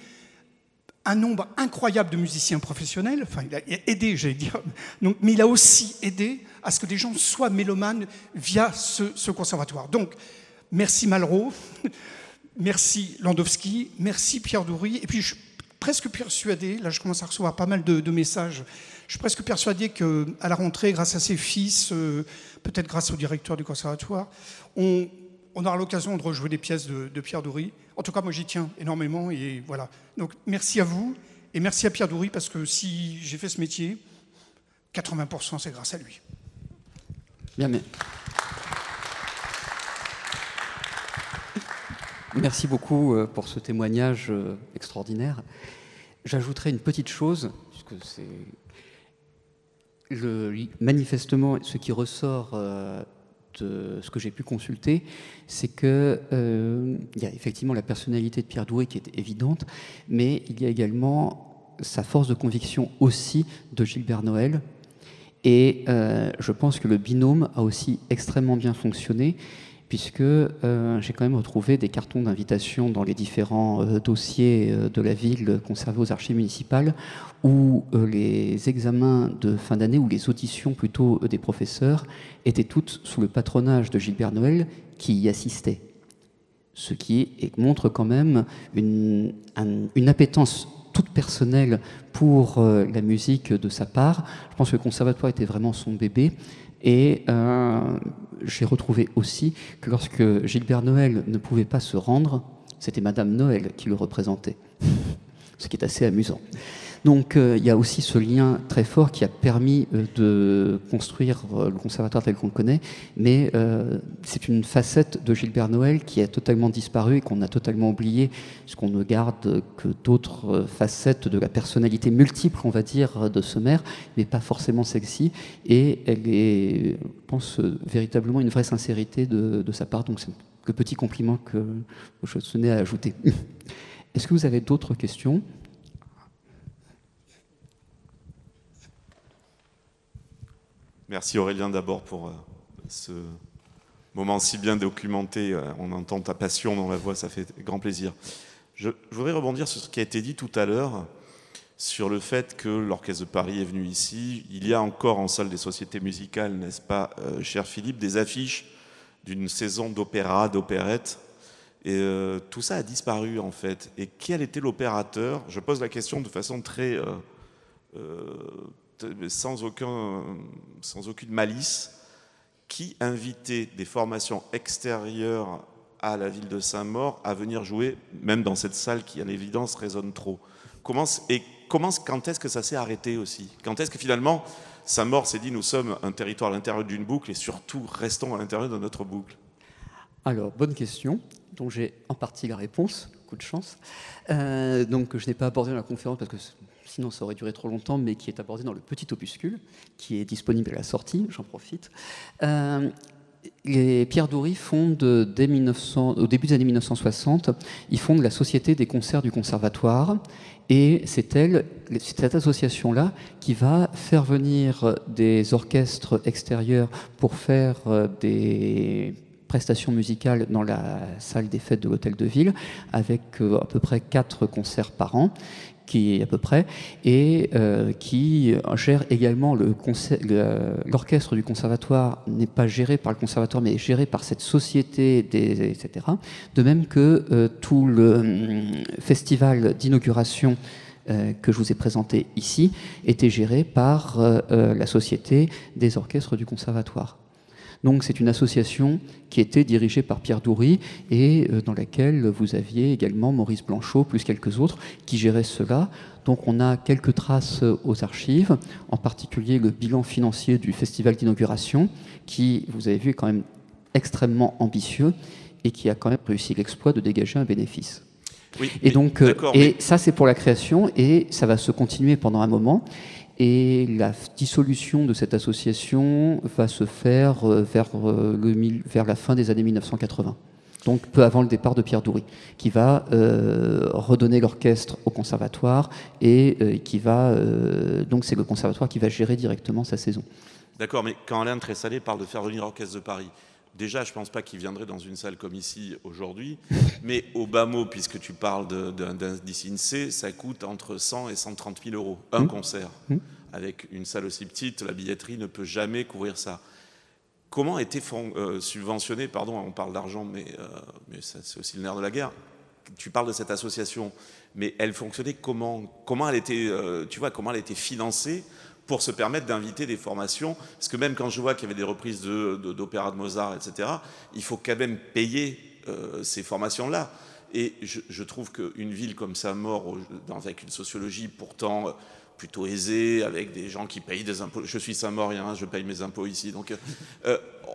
un nombre incroyable de musiciens professionnels, enfin il a aidé, j'allais dire, donc, mais il a aussi aidé à ce que des gens soient mélomanes via ce conservatoire. Donc, merci Malraux, merci Landowski, merci Pierre Dory, et puis je suis presque persuadé, là je commence à recevoir pas mal de messages, je suis presque persuadé qu'à la rentrée, grâce à ses fils, peut-être grâce au directeur du conservatoire, on aura l'occasion de rejouer des pièces de Pierre Dory. En tout cas, moi, j'y tiens énormément. Et voilà. Donc, merci à vous et merci à Pierre Dory parce que si j'ai fait ce métier, 80%, c'est grâce à lui. Bien, mais... Merci beaucoup pour ce témoignage extraordinaire. J'ajouterai une petite chose, puisque c'est manifestement ce qui ressort de ce que j'ai pu consulter, c'est qu'il y a effectivement la personnalité de Pierre Dory qui est évidente, mais il y a également sa force de conviction aussi de Gilbert Noël. Et je pense que le binôme a aussi extrêmement bien fonctionné, puisque j'ai quand même retrouvé des cartons d'invitation dans les différents dossiers de la ville conservés aux archives municipales, où les examens de fin d'année, ou les auditions plutôt des professeurs, étaient toutes sous le patronage de Gilbert Noël qui y assistait. Ce qui montre quand même une appétence toute personnelle pour la musique de sa part. Je pense que le conservatoire était vraiment son bébé. Et j'ai retrouvé aussi que lorsque Gilbert Noël ne pouvait pas se rendre, c'était Madame Noël qui le représentait, ce qui est assez amusant. Donc il y a aussi ce lien très fort qui a permis de construire le conservatoire tel qu'on le connaît, mais c'est une facette de Gilbert Noël qui a totalement disparu et qu'on a totalement oublié, puisqu'on ne garde que d'autres facettes de la personnalité multiple, on va dire, de ce maire, mais pas forcément celle-ci, et elle est, je pense, véritablement une vraie sincérité de sa part, donc c'est le petit compliment que je tenais à ajouter. Est-ce que vous avez d'autres questions ? Merci Aurélien d'abord pour ce moment si bien documenté. On entend ta passion dans la voix, ça fait grand plaisir. Je voudrais rebondir sur ce qui a été dit tout à l'heure, sur le fait que l'Orchestre de Paris est venu ici. Il y a encore en salle des sociétés musicales, n'est-ce pas, cher Philippe, des affiches d'une saison d'opéra, d'opérette. Et tout ça a disparu en fait. Et quel était l'opérateur ? Je pose la question de façon très... sans aucune malice, qui invitait des formations extérieures à la ville de Saint-Maur à venir jouer, même dans cette salle qui, à l'évidence, résonne trop. Quand est-ce que ça s'est arrêté aussi ? Quand est-ce que finalement, Saint-Maur s'est dit, nous sommes un territoire à l'intérieur d'une boucle et surtout, restons à l'intérieur de notre boucle ? Alors, bonne question, dont j'ai en partie la réponse, coup de chance. Donc, je n'ai pas abordé dans la conférence parce que sinon ça aurait duré trop longtemps, mais qui est abordé dans le petit opuscule, qui est disponible à la sortie, j'en profite. Les Pierre Dory fondent au début des années 1960, ils fondent la Société des concerts du Conservatoire, et c'est cette association-là qui va faire venir des orchestres extérieurs pour faire des prestations musicales dans la salle des fêtes de l'Hôtel de Ville, avec à peu près 4 concerts par an, qui gère également l'orchestre du conservatoire, n'est pas géré par le conservatoire, mais est géré par cette société, etc. De même que tout le festival d'inauguration que je vous ai présenté ici était géré par la société des orchestres du conservatoire. Donc c'est une association qui était dirigée par Pierre Dory et dans laquelle vous aviez également Maurice Blanchot, plus quelques autres, qui géraient cela. Donc on a quelques traces aux archives, en particulier le bilan financier du festival d'inauguration, qui, vous avez vu, est quand même extrêmement ambitieux et qui a quand même réussi l'exploit de dégager un bénéfice. Oui, et donc, ça c'est pour la création, et ça va se continuer pendant un moment. Et la dissolution de cette association va se faire vers la fin des années 1980, donc peu avant le départ de Pierre Dory, qui va redonner l'orchestre au conservatoire et donc c'est le conservatoire qui va gérer directement sa saison. D'accord, mais quand Alain Tressalé parle de faire venir l'orchestre de Paris, déjà, je ne pense pas qu'il viendrait dans une salle comme ici aujourd'hui, mais au bas mot, puisque tu parles d'un d'INSEE, ça coûte entre 100 et 130 000 euros, un concert. Avec une salle aussi petite, la billetterie ne peut jamais couvrir ça. Comment a été subventionné, pardon, on parle d'argent, mais c'est aussi le nerf de la guerre. Tu parles de cette association, mais elle fonctionnait comment elle était, comment elle était financée pour se permettre d'inviter des formations, parce que même quand je vois qu'il y avait des reprises d'opéra de Mozart, etc., il faut quand même payer ces formations-là. Et je trouve qu'une ville comme Saint-Maur, avec une sociologie pourtant plutôt aisée, avec des gens qui payent des impôts, je suis Saint-Maurien, je paye mes impôts ici, donc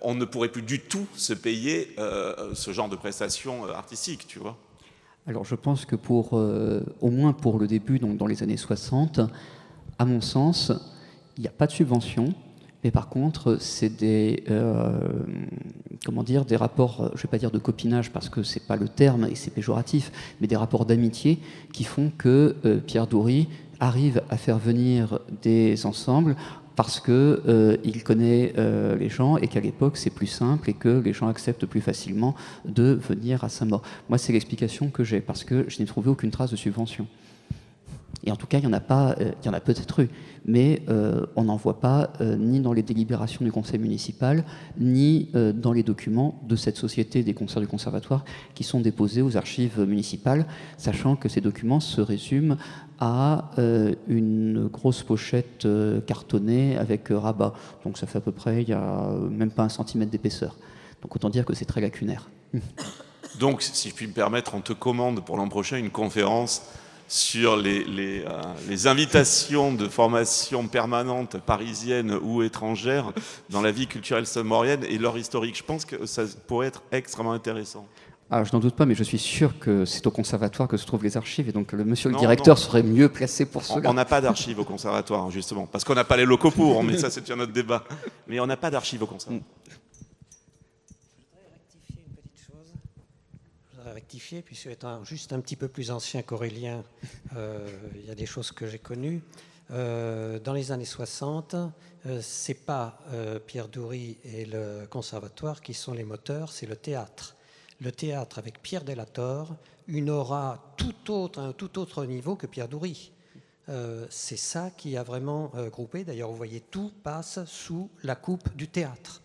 on ne pourrait plus du tout se payer ce genre de prestations artistiques, tu vois. Alors je pense que au moins pour le début, donc dans les années 60, à mon sens, il n'y a pas de subvention, mais par contre, c'est des rapports, je ne vais pas dire de copinage parce que ce n'est pas le terme et c'est péjoratif, mais des rapports d'amitié qui font que Pierre Dory arrive à faire venir des ensembles parce qu'il connaît les gens et qu'à l'époque c'est plus simple et que les gens acceptent plus facilement de venir à Saint-Maur. Moi, c'est l'explication que j'ai, parce que je n'ai trouvé aucune trace de subvention. Et en tout cas, il y en a peut-être eu, mais on n'en voit pas ni dans les délibérations du conseil municipal, ni dans les documents de cette société des concerts du conservatoire qui sont déposés aux archives municipales, sachant que ces documents se résument à une grosse pochette cartonnée avec rabat. Donc ça fait à peu près, il n'y a même pas 1 centimètre d'épaisseur. Donc autant dire que c'est très lacunaire. Donc, si je puis me permettre, on te commande pour l'an prochain une conférence sur les invitations de formation permanente parisienne ou étrangère dans la vie culturelle saint-maurienne et leur historique. Je pense que ça pourrait être extrêmement intéressant. Alors, je n'en doute pas, mais je suis sûr que c'est au conservatoire que se trouvent les archives, et donc le monsieur le directeur serait mieux placé pour cela. On n'a pas d'archives au conservatoire, justement, parce qu'on n'a pas les locaux pour, mais ça c'est un autre débat. Mais on n'a pas d'archives au conservatoire. Rectifier, puisque étant juste un petit peu plus ancien qu'Aurélien, il y a des choses que j'ai connues. Dans les années 60, c'est pas Pierre Dory et le conservatoire qui sont les moteurs, c'est le théâtre. Le théâtre avec Pierre Delator, une aura un tout autre niveau que Pierre Dory. C'est ça qui a vraiment groupé. D'ailleurs, vous voyez, tout passe sous la coupe du théâtre.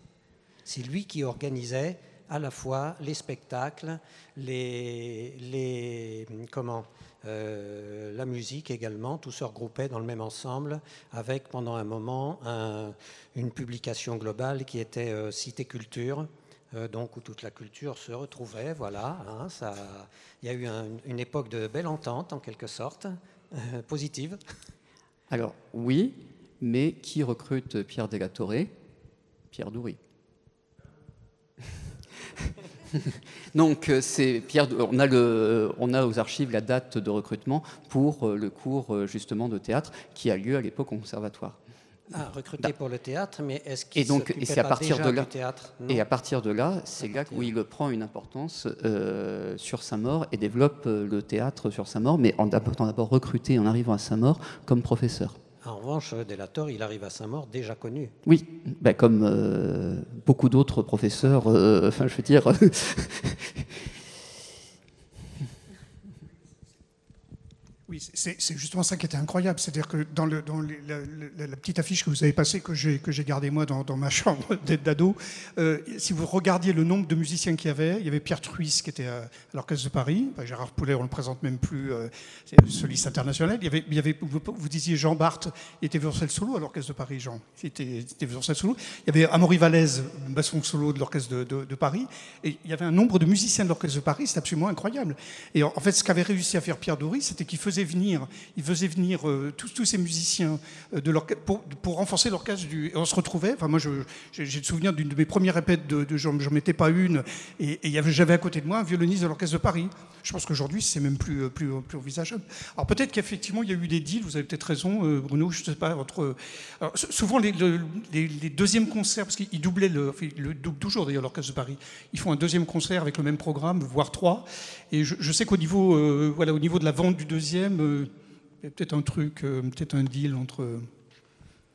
C'est lui qui organisait à la fois les spectacles, la musique également, tout se regroupait dans le même ensemble, avec pendant un moment une publication globale qui était Cité Culture, donc où toute la culture se retrouvait. Voilà, il y a eu une époque de belle entente en quelque sorte, positive. Alors oui, mais qui recrute Pierre Delatoré ? Pierre Dory. Donc, on a aux archives la date de recrutement pour le cours justement de théâtre qui a lieu à l'époque au conservatoire. Ah, recruté pour le théâtre, mais est-ce qu'il c'est à partir de là, du théâtre? Et à partir de là, c'est là où il prend une importance sur Saint-Maur et développe le théâtre sur Saint-Maur, mais en étant d'abord recruté en arrivant à Saint-Maur comme professeur. En revanche, Delator, il arrive à Saint-Maur déjà connu. Oui, comme beaucoup d'autres professeurs, enfin je veux dire... Oui, c'est justement ça qui était incroyable. C'est-à-dire que dans la petite affiche que vous avez passée, que j'ai gardée moi dans ma chambre d'ado, si vous regardiez le nombre de musiciens qu'il y avait Pierre Truisse qui était à l'Orchestre de Paris, Gérard Poulet, on ne le présente même plus, c'est soliste international. Il y avait, vous disiez Jean Barthes, il était violoncelle solo à l'Orchestre de Paris, Jean. Il était violoncelle solo. Il y avait Amaury Vallès, basson solo de l'Orchestre de Paris. Et il y avait un nombre de musiciens de l'Orchestre de Paris, c'est absolument incroyable. Et en fait, ce qu'avait réussi à faire Pierre Dory, c'était qu'il faisait venir tous ces musiciens pour renforcer l'orchestre. On se retrouvait, enfin moi j'ai le souvenir d'une de mes premières répètes j'en mettais pas une, et j'avais à côté de moi un violoniste de l'Orchestre de Paris. Je pense qu'aujourd'hui c'est même plus envisageable. Alors peut-être qu'effectivement il y a eu des deals, vous avez peut-être raison Bruno, je sais pas, alors, souvent les deuxièmes concerts, parce qu'ils doublaient le double toujours d'ailleurs l'Orchestre de Paris, ils font un deuxième concert avec le même programme, voire 3, et je sais qu'au niveau au niveau de la vente du deuxième, il y a peut-être un truc, peut-être un deal entre...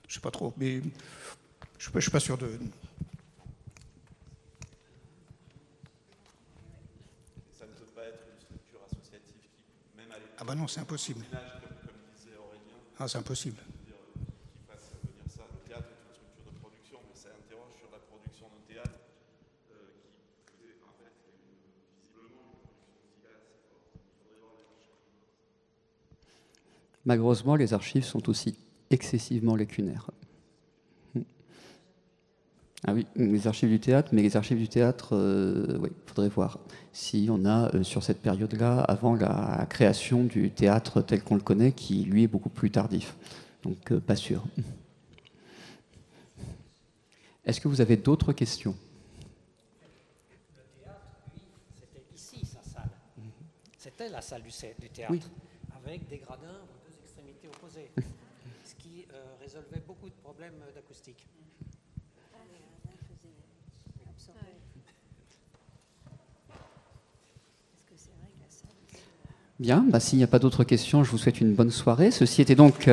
je sais pas trop, mais je suis pas sûr de... Ça ne peut pas être une structure associative qui, même à l'époque... Ah bah non, c'est impossible. Comme disait Aurélien... Ah, c'est impossible. Qui fasse venir ça. Le théâtre est une structure de production, mais ça interroge sur la production d'un théâtre qui faisait, en fait, visiblement une production musicale assez forte. Il faudrait voir les archives. Malheureusement, les archives sont aussi excessivement lacunaires. Ah oui, les archives du théâtre, mais les archives du théâtre, oui, il faudrait voir si on a, sur cette période-là, avant la création du théâtre tel qu'on le connaît, qui, lui, est beaucoup plus tardif. Donc, pas sûr. Est-ce que vous avez d'autres questions? Le théâtre, lui, c'était ici, sa salle. C'était la salle du théâtre, oui, avec des gradins aux deux extrémités opposées, ce qui résolvait beaucoup de problèmes d'acoustique. Bien, s'il n'y a pas d'autres questions, je vous souhaite une bonne soirée. Ceci était donc...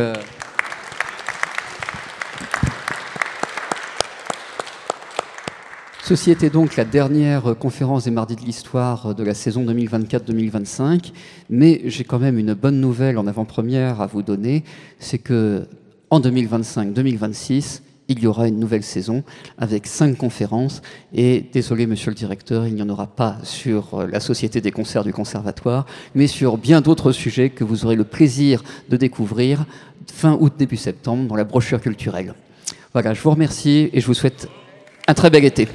Ceci était donc la dernière conférence des Mardis de l'Histoire de la saison 2024-2025, mais j'ai quand même une bonne nouvelle en avant-première à vous donner, c'est que en 2025-2026, il y aura une nouvelle saison avec 5 conférences, et désolé monsieur le directeur, il n'y en aura pas sur la Société des concerts du Conservatoire, mais sur bien d'autres sujets que vous aurez le plaisir de découvrir fin août, début septembre dans la brochure culturelle. Voilà, je vous remercie et je vous souhaite un très bel été.